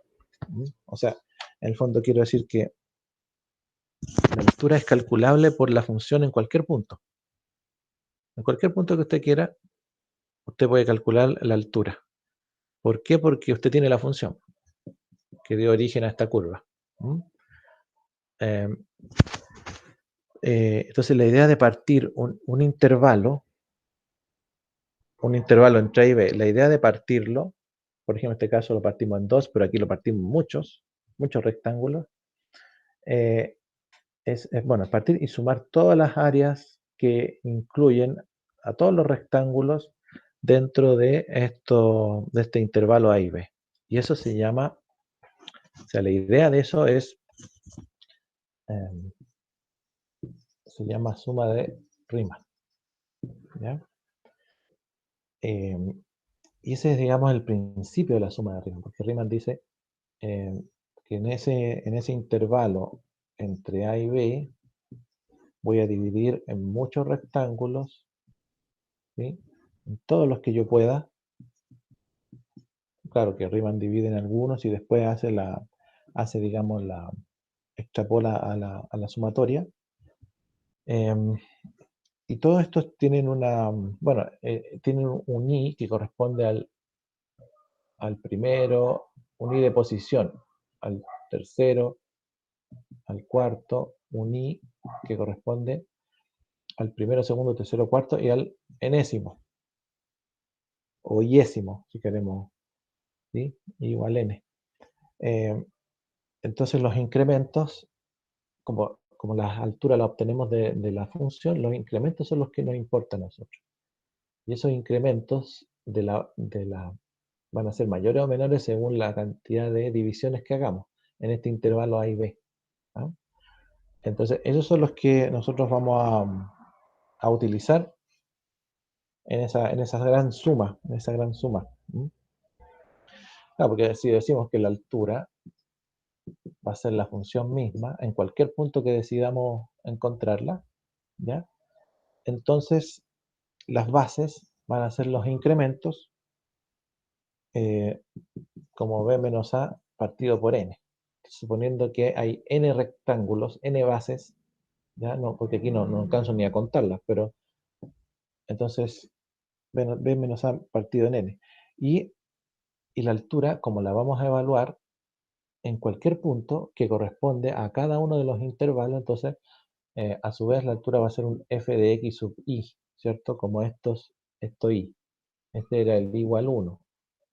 O sea, en el fondo quiero decir que la altura es calculable por la función en cualquier punto. En cualquier punto que usted quiera, usted puede calcular la altura. ¿Por qué? Porque usted tiene la función que dio origen a esta curva. Eh, entonces la idea de partir un intervalo entre A y B, la idea de partirlo, por ejemplo, en este caso lo partimos en dos, pero aquí lo partimos muchos rectángulos, bueno, partir y sumar todas las áreas que incluyen a todos los rectángulos dentro de este intervalo A y B. Y eso se llama, o sea, la idea de eso eh, se llama suma de Riemann, ¿ya? Y ese es, digamos, el principio de la suma de Riemann, porque Riemann dice eh, que en ese intervalo entre A y B voy a dividir en muchos rectángulos, ¿sí? En todos los que yo pueda. Claro que Riemann divide en algunos y después digamos, extrapola a la sumatoria. Y todos estos tienen tienen un i que corresponde al primero, un i de posición, al tercero, al cuarto, un i que corresponde al primero, segundo, tercero, cuarto y al enésimo, o iésimo, si queremos, ¿sí? Igual n. Eh, entonces los incrementos, como la altura la obtenemos de la función, los incrementos son los que nos importan a nosotros. Y esos incrementos van a ser mayores o menores según la cantidad de divisiones que hagamos en este intervalo A y B. ¿Ah? Entonces, esos son los que nosotros vamos a utilizar en esa gran suma, ¿Mm? Claro, porque si decimos que la altura va a ser la función misma en cualquier punto que decidamos encontrarla, ¿ya? Entonces, las bases van a ser los incrementos eh, como b menos a partido por n. Suponiendo que hay n rectángulos, n bases, ¿ya? No, porque aquí no alcanzo ni a contarlas, pero entonces b menos a partido en n. Y la altura, como la vamos a evaluar en cualquier punto que corresponde a cada uno de los intervalos, entonces a su vez la altura va a ser un f de x sub i, ¿cierto? Como esto i. Este era el igual 1,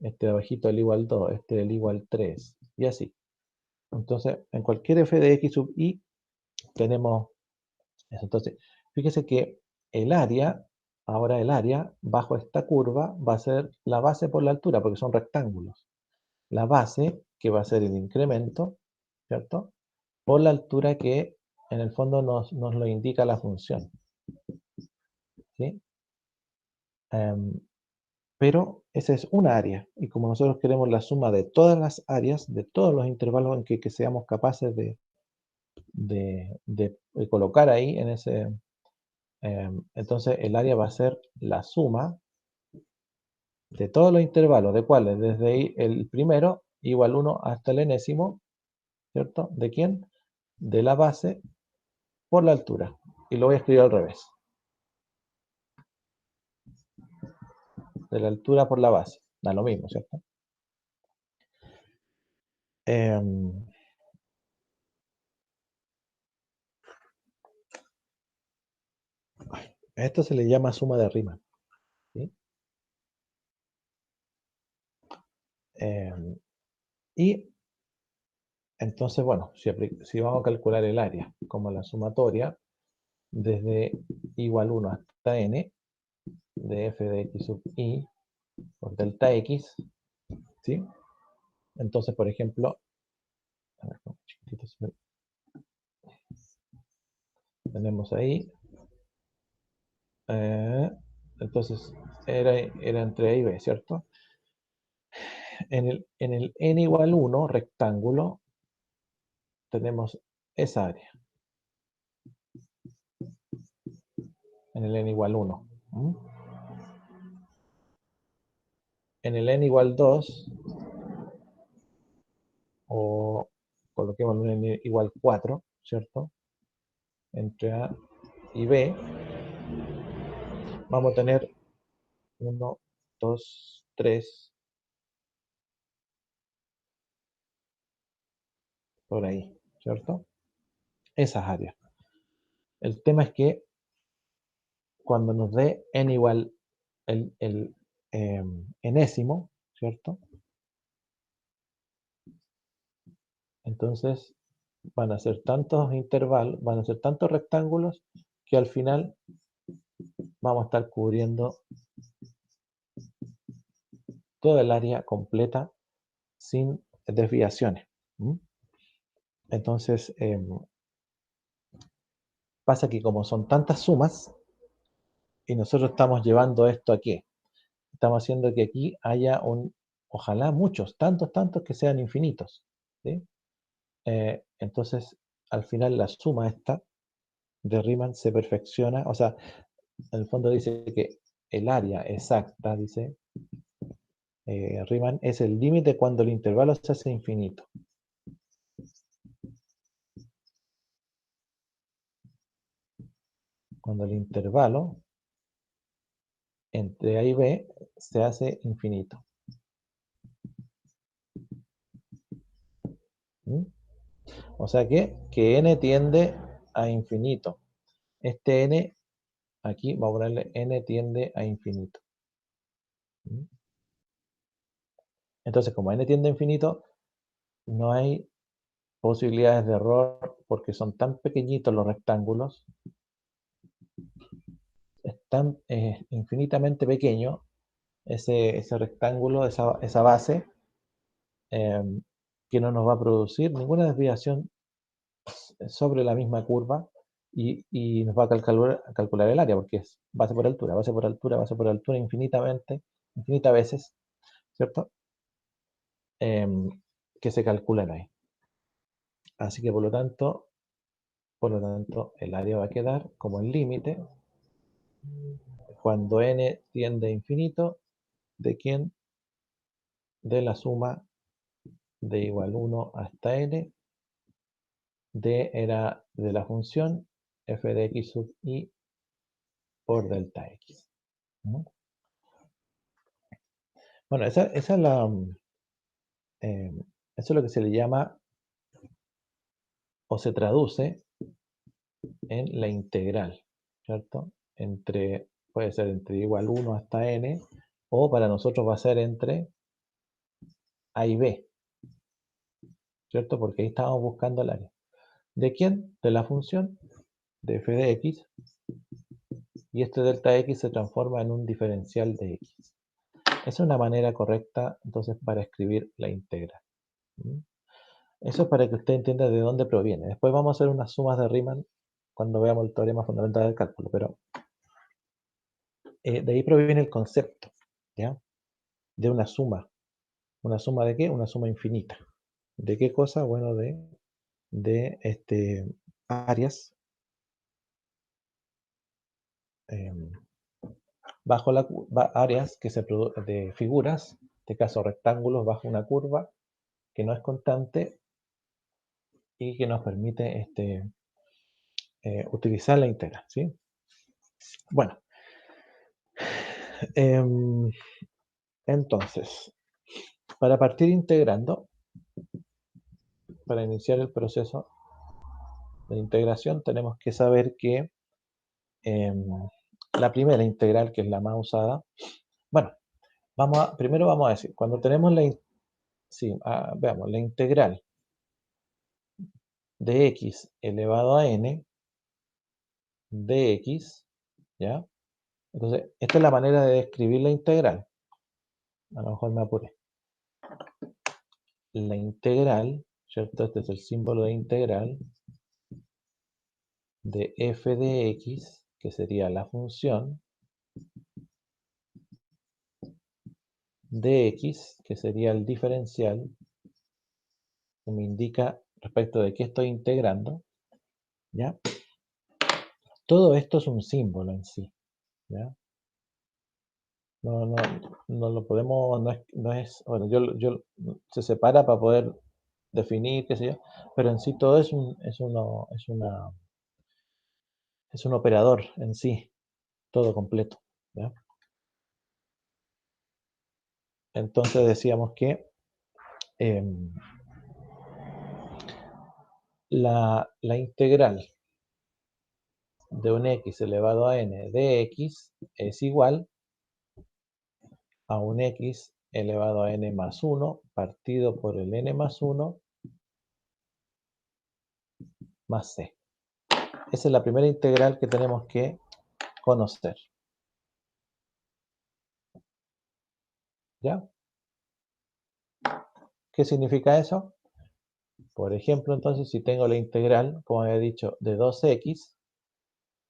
este de abajito el igual 2, este el igual 3, y así. Entonces, en cualquier f de x sub i tenemos eso. Entonces, fíjese que ahora el área bajo esta curva va a ser la base por la altura, porque son rectángulos. La base, que va a ser el incremento, ¿cierto? Por la altura que en el fondo nos lo indica la función, ¿sí? Em, pero esa es una área, y como nosotros queremos la suma de todas las áreas, de todos los intervalos en que seamos capaces de colocar ahí en ese, entonces el área va a ser la suma de todos los intervalos, ¿de cuáles? Desde el primero, igual 1 hasta el enésimo, ¿cierto? ¿De quién? De la base por la altura. Y lo voy a escribir al revés. De la altura por la base. Da lo mismo, ¿cierto? A esto se le llama suma de Riemann, ¿sí? Y entonces, bueno, si vamos a calcular el área como la sumatoria, desde igual 1 hasta n, de f de x sub i por delta x, ¿sí? Entonces, por ejemplo, a ver, tenemos ahí, eh, entonces era entre A y B, ¿cierto? En el n igual 1 rectángulo tenemos esa área, en el n igual 1. En el n igual 2, o coloquemos un n igual 4, ¿cierto? Entre A y B, vamos a tener 1, 2, 3, por ahí, ¿cierto? Esas áreas. El tema es que cuando nos dé n igual el enésimo, ¿cierto? Entonces van a ser tantos intervalos, van a ser tantos rectángulos que al final vamos a estar cubriendo toda el área completa sin desviaciones. Entonces, pasa que como son tantas sumas, y nosotros estamos llevando esto aquí, estamos haciendo que aquí haya ojalá muchos, tantos que sean infinitos, ¿sí? Entonces, al final la suma esta de Riemann se perfecciona, o sea, en el fondo dice que el área exacta, dice Riemann, es el límite cuando el intervalo se hace infinito. Cuando el intervalo entre A y B se hace infinito. ¿Mm? O sea que n tiende a infinito. Este n, aquí vamos a ponerle n tiende a infinito. ¿Mm? Entonces, como n tiende a infinito, no hay posibilidades de error porque son tan pequeñitos los rectángulos, es tan infinitamente pequeño ese rectángulo, esa base, em, que no nos va a producir ninguna desviación sobre la misma curva y nos va a calcular el área, porque es base por altura, base por altura, base por altura, infinitas veces, ¿cierto? Que se calculan ahí. Así que por lo tanto, el área va a quedar como el límite cuando n tiende a infinito, ¿de quién? De la suma de igual 1 hasta n, d era de la función f de x sub i por delta x. ¿No? Bueno, esa es eso es lo que se le llama o se traduce en la integral, ¿cierto? Puede ser entre igual 1 hasta n, o para nosotros va a ser entre a y b, ¿cierto? Porque ahí estábamos buscando el área. ¿De quién? De la función de f de x, y este delta x se transforma en un diferencial de x. Esa es una manera correcta, entonces, para escribir la integral. ¿Mm? Eso es para que usted entienda de dónde proviene. Después vamos a hacer unas sumas de Riemann cuando veamos el teorema fundamental del cálculo, pero de ahí proviene el concepto, ¿ya? De ¿Una suma de qué? Una suma infinita. ¿De qué cosa? Bueno, de áreas em, áreas que se de figuras, en este caso rectángulos bajo una curva que no es constante y que nos permite utilizar la integral, ¿sí? Bueno, em, entonces, para partir integrando, para iniciar el proceso de integración, tenemos que saber que em, la primera integral, que es la más usada, bueno, primero vamos a decir, cuando tenemos sí, veamos, la integral de x elevado a n de x, ¿ya? Entonces, esta es la manera de describir la integral. A lo mejor me apuré. La integral, ¿cierto? Este es el símbolo de integral de f de x, que sería la función de x, que sería el diferencial, que me indica respecto de qué estoy integrando, ¿ya? Todo esto es un símbolo en sí, ¿ya? No, no, no lo podemos, bueno, se separa para poder definir, qué sé yo, pero en sí todo es un operador en sí, todo completo, ¿ya? Entonces decíamos que em, la integral de un x elevado a n de x es igual a un x elevado a n más 1 partido por el n más 1 más c. Esa es la primera integral que tenemos que conocer. ¿Ya? ¿Qué significa eso? Por ejemplo, entonces, si tengo la integral, como había dicho, de 2x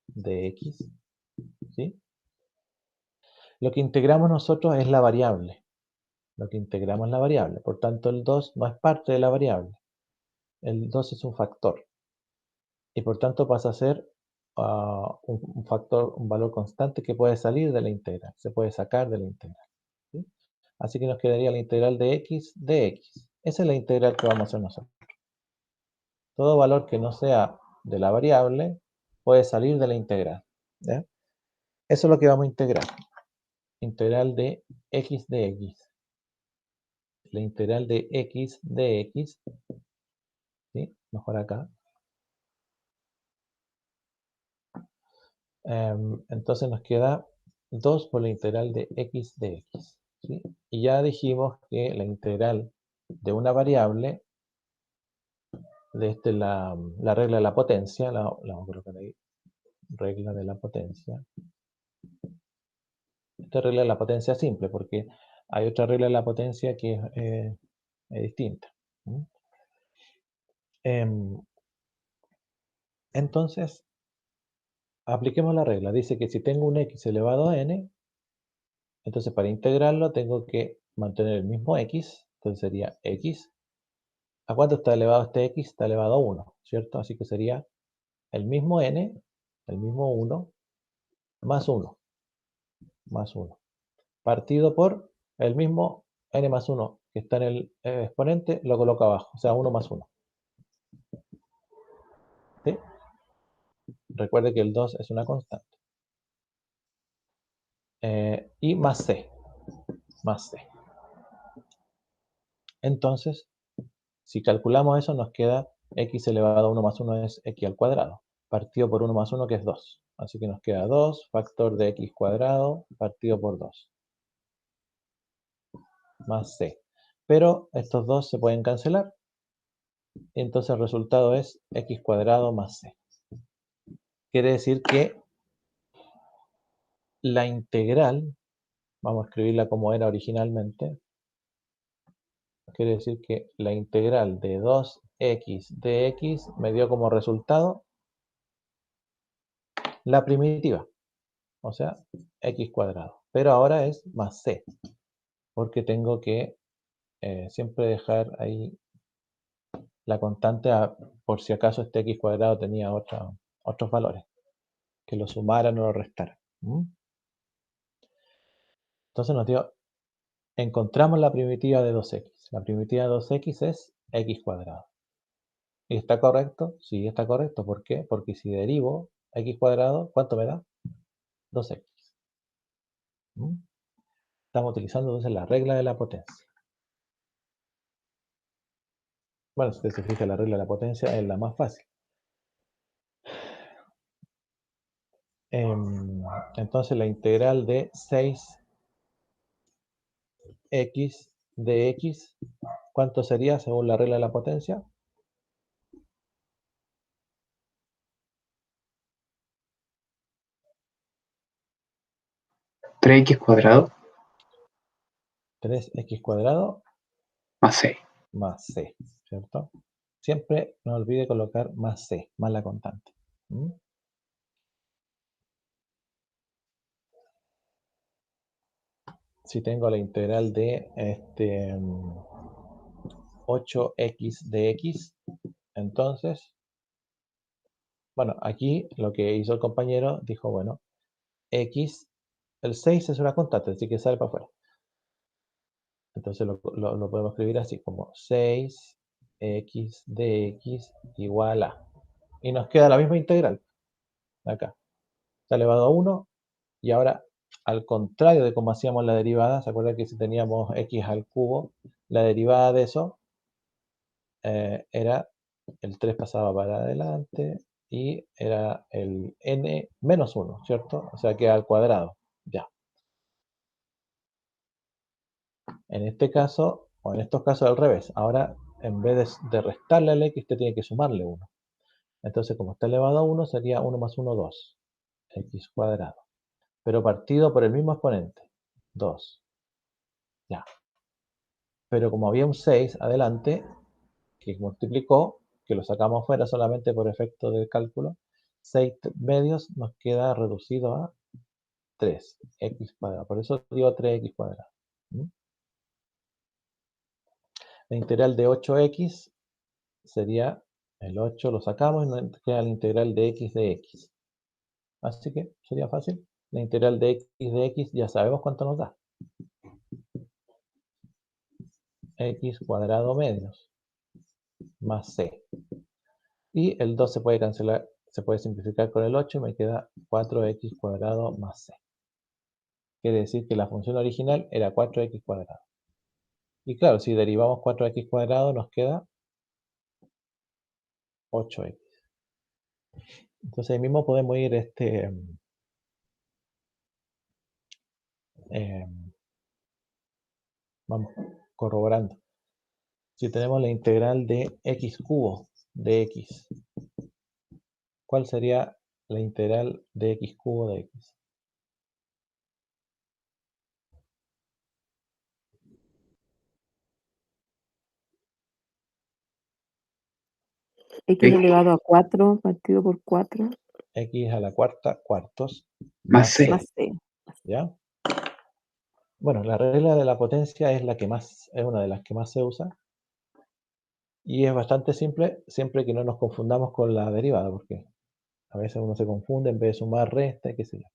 de x, ¿sí? Lo que integramos nosotros es la variable. Lo que integramos es la variable. Por tanto, el 2 no es parte de la variable. El 2 es un factor. Y por tanto pasa a ser un factor, un valor constante que puede salir de la integral. Se puede sacar de la integral. ¿Sí? Así que nos quedaría la integral de x de x. Esa es la integral que vamos a hacer nosotros. Todo valor que no sea de la variable puede salir de la integral. ¿Ya? Eso es lo que vamos a integrar. Integral de x de x. La integral de x de x. ¿Sí? Mejor acá. Entonces nos queda 2 por la integral de x de x. ¿Sí? Y ya dijimos que la integral de una variable, de la regla de la potencia, la vamos a colocar ahí, regla de la potencia. Esta regla de la potencia es simple porque hay otra regla de la potencia que es distinta. ¿Mm? Em, entonces, apliquemos la regla. Dice que si tengo un x elevado a n, entonces para integrarlo tengo que mantener el mismo x, entonces sería x. ¿A cuánto está elevado este x? Está elevado a 1, ¿cierto? Así que sería el mismo n, el mismo 1, más 1, más 1, partido por el mismo n más 1 que está en el exponente, lo coloco abajo, o sea, 1 más 1. ¿Sí? Recuerde que el 2 es una constante. Y más c, más c. Entonces, si calculamos eso, nos queda x elevado a 1 más 1 es x al cuadrado, partido por 1 más 1 que es 2. Así que nos queda 2 factor de x cuadrado partido por 2, más c. Pero estos dos se pueden cancelar, entonces el resultado es x cuadrado más c. Quiere decir que la integral, vamos a escribirla como era originalmente, quiere decir que la integral de 2x de x me dio como resultado la primitiva, o sea, x cuadrado. Pero ahora es más c, porque tengo que siempre dejar ahí la constante por si acaso este x cuadrado tenía otros valores, que lo sumaran o lo restaran. Entonces nos dio, encontramos la primitiva de 2x. La primitiva de 2x es x cuadrado. ¿Y está correcto? Sí, está correcto. ¿Por qué? Porque si derivo x cuadrado, ¿cuánto me da? 2x. ¿Mm? Estamos utilizando entonces la regla de la potencia. Bueno, si se fija, la regla de la potencia es la más fácil. Entonces la integral de 6x de x, ¿cuánto sería según la regla de la potencia? 3x cuadrado 3x cuadrado más 6. más c, ¿cierto? Siempre no olvide colocar más c, más la constante. ¿Mm? Si tengo la integral de 8x de x, entonces, bueno, aquí lo que hizo el compañero dijo, bueno, x, el 6 es una constante, así que sale para afuera. Entonces lo podemos escribir así, como 6x de x igual a. Y nos queda la misma integral, acá. Está elevado a 1, y ahora, al contrario de como hacíamos la derivada, ¿se acuerdan que si teníamos x al cubo, la derivada de eso era el 3 pasaba para adelante y era el n menos 1, ¿cierto? O sea, queda al cuadrado. Ya. En este caso, o en estos casos al revés. Ahora, en vez de restarle al x, usted tiene que sumarle 1. Entonces, como está elevado a 1, sería 1 más 1, 2. X cuadrado. Pero partido por el mismo exponente. 2. Ya. Pero como había un 6 adelante, que multiplicó, que lo sacamos fuera solamente por efecto del cálculo, 6 medios nos queda reducido a 3x cuadrado. Por eso dio 3x cuadrado. ¿Mm? La integral de 8x sería el 8, lo sacamos y nos queda la integral de x. Así que sería fácil. La integral de x ya sabemos cuánto nos da. X cuadrado medios más c. Y el 2 se puede cancelar, se puede simplificar con el 8 y me queda 4x cuadrado más c. Quiere decir que la función original era 4x cuadrado. Y claro, si derivamos 4x cuadrado nos queda 8x. Entonces ahí mismo podemos ir vamos corroborando. Si tenemos la integral de x cubo de x, ¿cuál sería la integral de x cubo de x? X X elevado a 4 partido por 4 X a la cuarta cuartos más más C. más c. C. ¿Ya? Bueno, la regla de la potencia es una de las que más se usa. Y es bastante simple, siempre que no nos confundamos con la derivada, porque a veces uno se confunde en vez de sumar, resta, qué sé yo.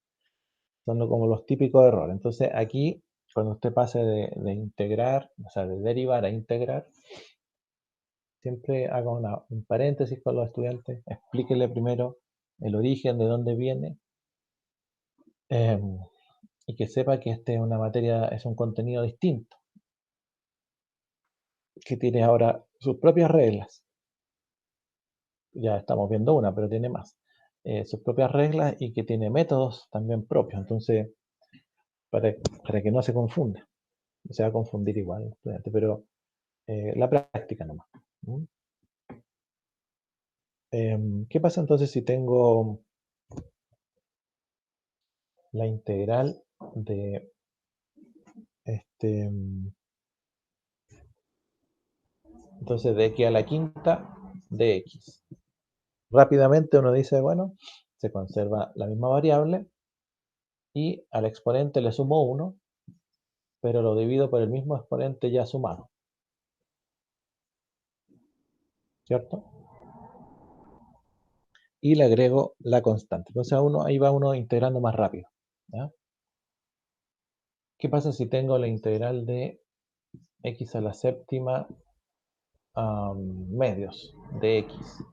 Son como los típicos errores. Entonces aquí, cuando usted pase de integrar, o sea, de derivar a integrar, siempre haga un paréntesis con los estudiantes, explíquele primero el origen, de dónde viene, y que sepa que esta es una materia, es un contenido distinto, que tiene ahora sus propias reglas. Ya estamos viendo una, pero tiene más. Sus propias reglas y que tiene métodos también propios. Entonces, para que no se confunda. Se va a confundir igual el estudiante, pero la práctica nomás. ¿Mm? ¿Qué pasa entonces si tengo la integral de entonces de x a la quinta de x? Rápidamente uno dice, bueno, se conserva la misma variable y al exponente le sumo 1, pero lo divido por el mismo exponente ya sumado. ¿Cierto? Y le agrego la constante. Entonces ahí va uno integrando más rápido. ¿Ya? ¿Qué pasa si tengo la integral de x a la séptima medios de x?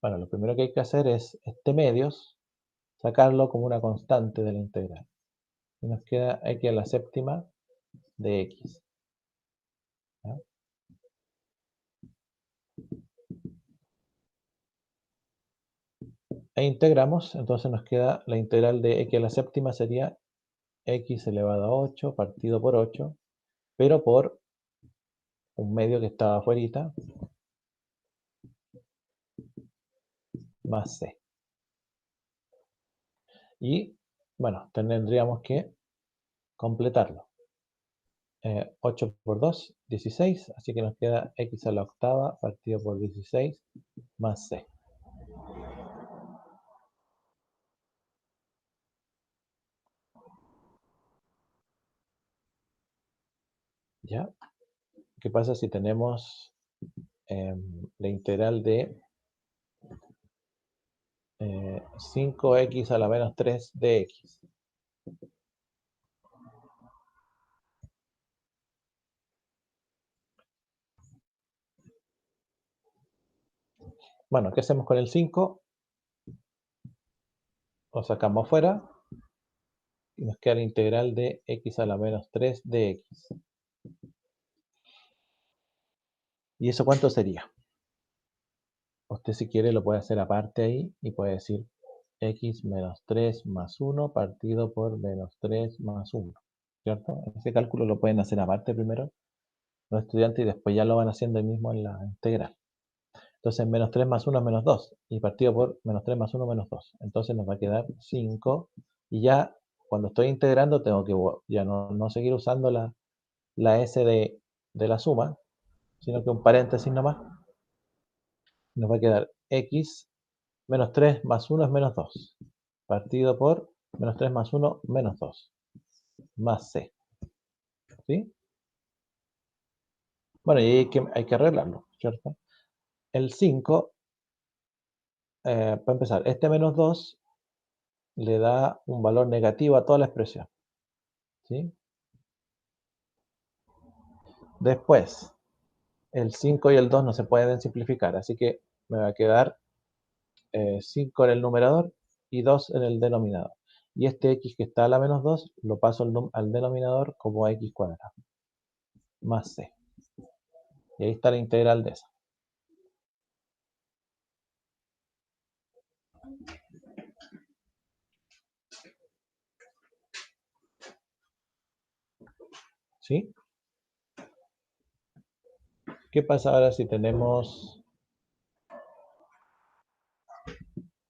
Bueno, lo primero que hay que hacer es medios, sacarlo como una constante de la integral. Y nos queda x a la séptima de x. ¿Ya? E integramos, entonces nos queda la integral de x a la séptima sería x elevado a 8 partido por 8, pero por un medio que estaba afuera, más c. Y bueno, tendríamos que completarlo. 8 por 2, 16, así que nos queda x a la octava partido por 16 más c. ¿Ya? ¿Qué pasa si tenemos la integral de 5x a la menos 3 de x? Bueno, ¿qué hacemos con el 5? Lo sacamos afuera y nos queda la integral de x a la menos 3 de x. ¿Y eso cuánto sería? Usted si quiere lo puede hacer aparte ahí y puede decir x menos 3 más 1 partido por menos 3 más 1. ¿Cierto? Ese cálculo lo pueden hacer aparte primero los estudiantes y después ya lo van haciendo ahí mismo en la integral. Entonces menos 3 más 1 es menos 2 y partido por menos 3 más 1 menos 2. Entonces nos va a quedar 5 y ya cuando estoy integrando tengo que ya no seguir usando la S de la suma, sino que un paréntesis nomás. Nos va a quedar X menos 3 más 1 es menos 2. Partido por menos 3 más 1, menos 2. Más C. ¿Sí? Bueno, y hay que arreglarlo, ¿cierto? El 5, para empezar, este menos 2 le da un valor negativo a toda la expresión. ¿Sí? Después, el 5 y el 2 no se pueden simplificar, así que me va a quedar 5 en el numerador y 2 en el denominador. Y este x que está a la menos 2 lo paso al denominador como x cuadrado, más c. Y ahí está la integral de esa. ¿Sí? ¿Qué pasa ahora si tenemos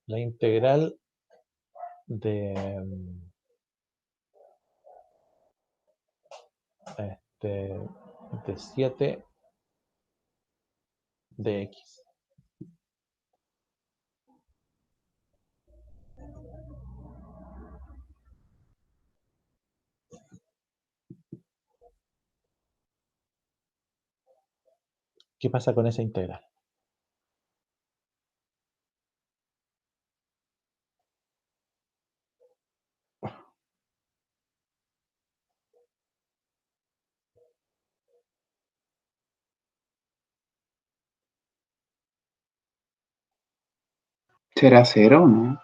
la integral de, de 7 de x? ¿Qué pasa con esa integral? ¿Será cero, no?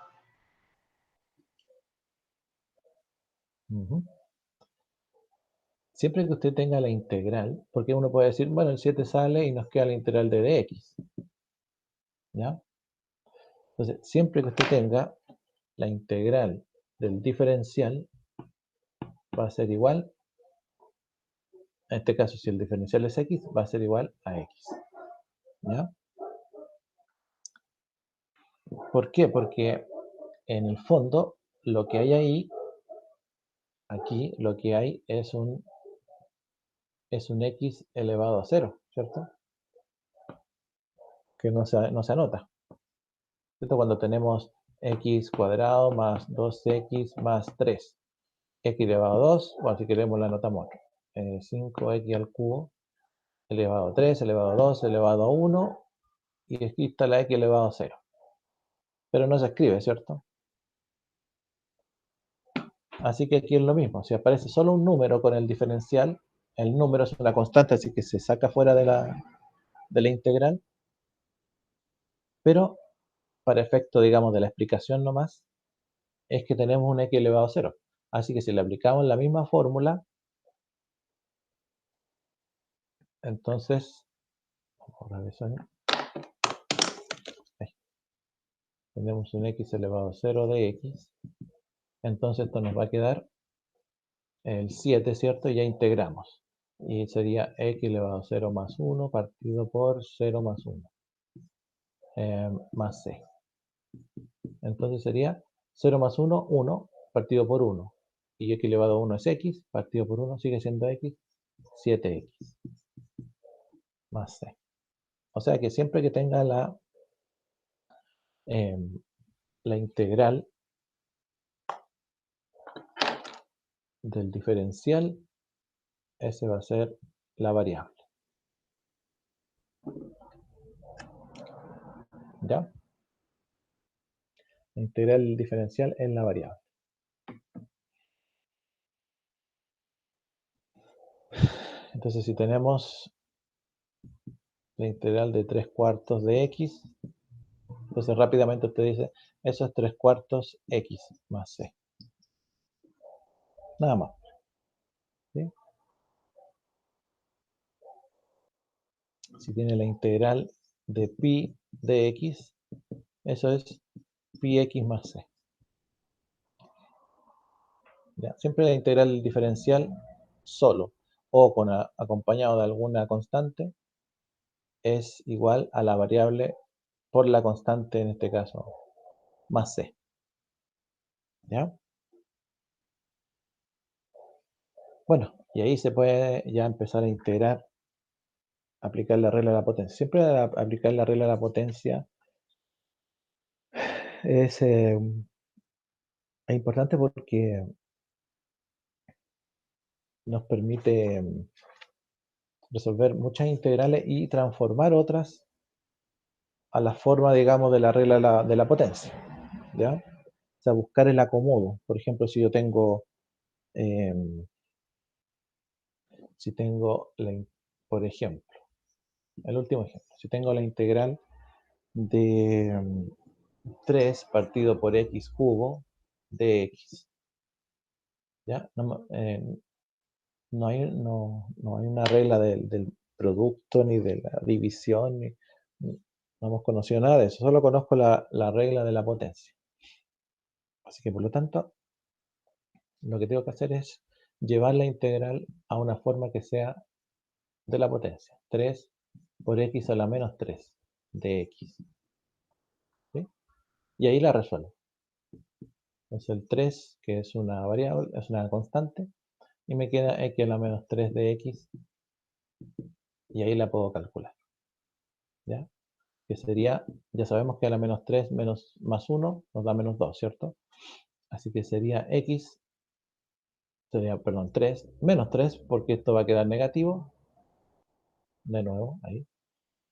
Siempre que usted tenga la integral, porque uno puede decir, bueno, el 7 sale y nos queda la integral de dx. ¿Ya? Entonces, siempre que usted tenga la integral del diferencial, va a ser igual, en este caso, si el diferencial es x, va a ser igual a x. ¿Ya? ¿Por qué? Porque en el fondo, lo que hay ahí, aquí, lo que hay es un x elevado a 0, ¿cierto? Que no se anota. ¿Cierto? Cuando tenemos x cuadrado más 2x más 3. X elevado a 2, bueno, si queremos la anotamos acá. 5x al cubo elevado a 3, elevado a 2, elevado a 1, y aquí está la x elevado a 0. Pero no se escribe, ¿cierto? Así que aquí es lo mismo. Si aparece solo un número con el diferencial, el número es una constante, así que se saca fuera de la integral. Pero para efecto, digamos, de la explicación nomás, es que tenemos un x elevado a 0. Así que si le aplicamos la misma fórmula, entonces, tenemos un x elevado a 0 de x. Entonces esto nos va a quedar el 7, ¿cierto? Y ya integramos. Y sería x elevado a 0 más 1 partido por 0 más 1. Más c. Entonces sería 0 más 1, 1 partido por 1. Y x elevado a 1 es x, partido por 1 sigue siendo x, 7x más c. O sea que siempre que tenga la integral del diferencial, ese va a ser la variable. ¿Ya? La integral diferencial en la variable. Entonces si tenemos la integral de 3 cuartos de x, entonces rápidamente usted dice, eso es 3 cuartos x más c. Nada más. ¿Sí? Si tiene la integral de pi de x, eso es pi x más c. ¿Ya? Siempre la integral diferencial solo o acompañado de alguna constante es igual a la variable por la constante, en este caso, más c. ¿Ya? Bueno, y ahí se puede ya empezar a integrar, aplicar la regla de la potencia. Siempre aplicar la regla de la potencia es importante porque nos permite resolver muchas integrales y transformar otras a la forma, digamos, de la regla de la potencia, ¿ya? O sea, buscar el acomodo. Por ejemplo, si yo tengo, si tengo, por ejemplo, el último ejemplo, si tengo la integral de 3 partido por x cubo de x, ¿ya? No hay una regla del producto, ni de la división, no hemos conocido nada de eso, solo conozco la regla de la potencia. Así que por lo tanto, lo que tengo que hacer es llevar la integral a una forma que sea de la potencia. 3 por x a la menos 3 de x. ¿Sí? Y ahí la resuelvo. Es el 3, que es una variable, es una constante, y me queda x a la menos 3 de x, y ahí la puedo calcular. ¿Ya? Que sería, ya sabemos que a la menos 3 menos más 1 nos da menos 2, ¿cierto? Así que sería x, sería, perdón, 3, menos 3, porque esto va a quedar negativo. De nuevo, ahí.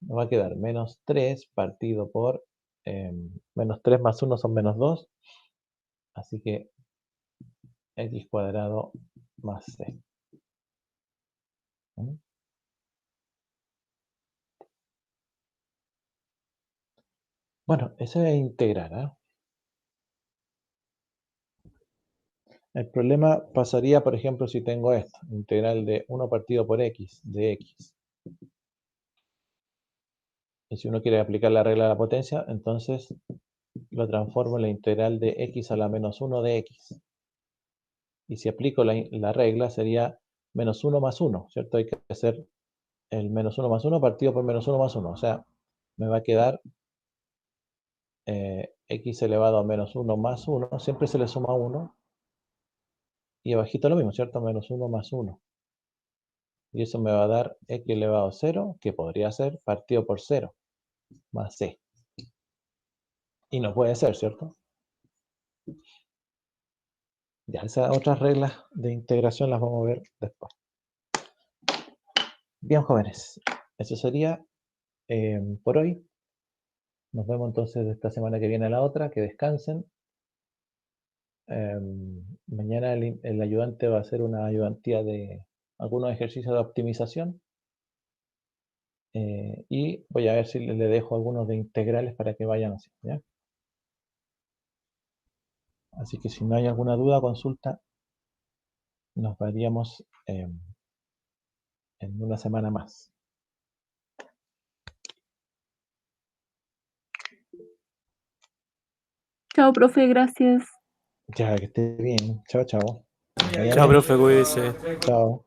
Nos va a quedar menos 3 partido por menos 3 más 1 son menos 2. Así que x cuadrado más c. ¿Mm? Bueno, eso es integrar, ¿eh? El problema pasaría, por ejemplo, si tengo esto, integral de 1 partido por x, de x. Y si uno quiere aplicar la regla de la potencia, entonces lo transformo en la integral de x a la menos 1 de x. Y si aplico la regla, sería menos 1 más 1, ¿cierto? Hay que hacer el menos 1 más 1 partido por menos 1 más 1. O sea, me va a quedar x elevado a menos 1 más 1. Siempre se le suma 1. Y abajito lo mismo, ¿cierto? Menos 1 más 1. Y eso me va a dar x elevado a 0, que podría ser partido por 0, más c. Y no puede ser, ¿cierto? Ya, esas otras reglas de integración las vamos a ver después. Bien, jóvenes, eso sería por hoy. Nos vemos entonces esta semana que viene a la otra. Que descansen. Mañana el ayudante va a hacer una ayudantía de algunos ejercicios de optimización. Y voy a ver si le dejo algunos de integrales para que vayan así, ¿ya? Así que si no hay alguna duda o consulta, nos veríamos en una semana más. Chao, profe, gracias. Ya, que esté bien. Chao, chao. Chao, profe, cuídese. Chao.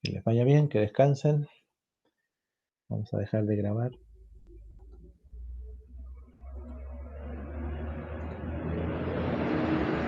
Que les vaya bien, que descansen. Vamos a dejar de grabar.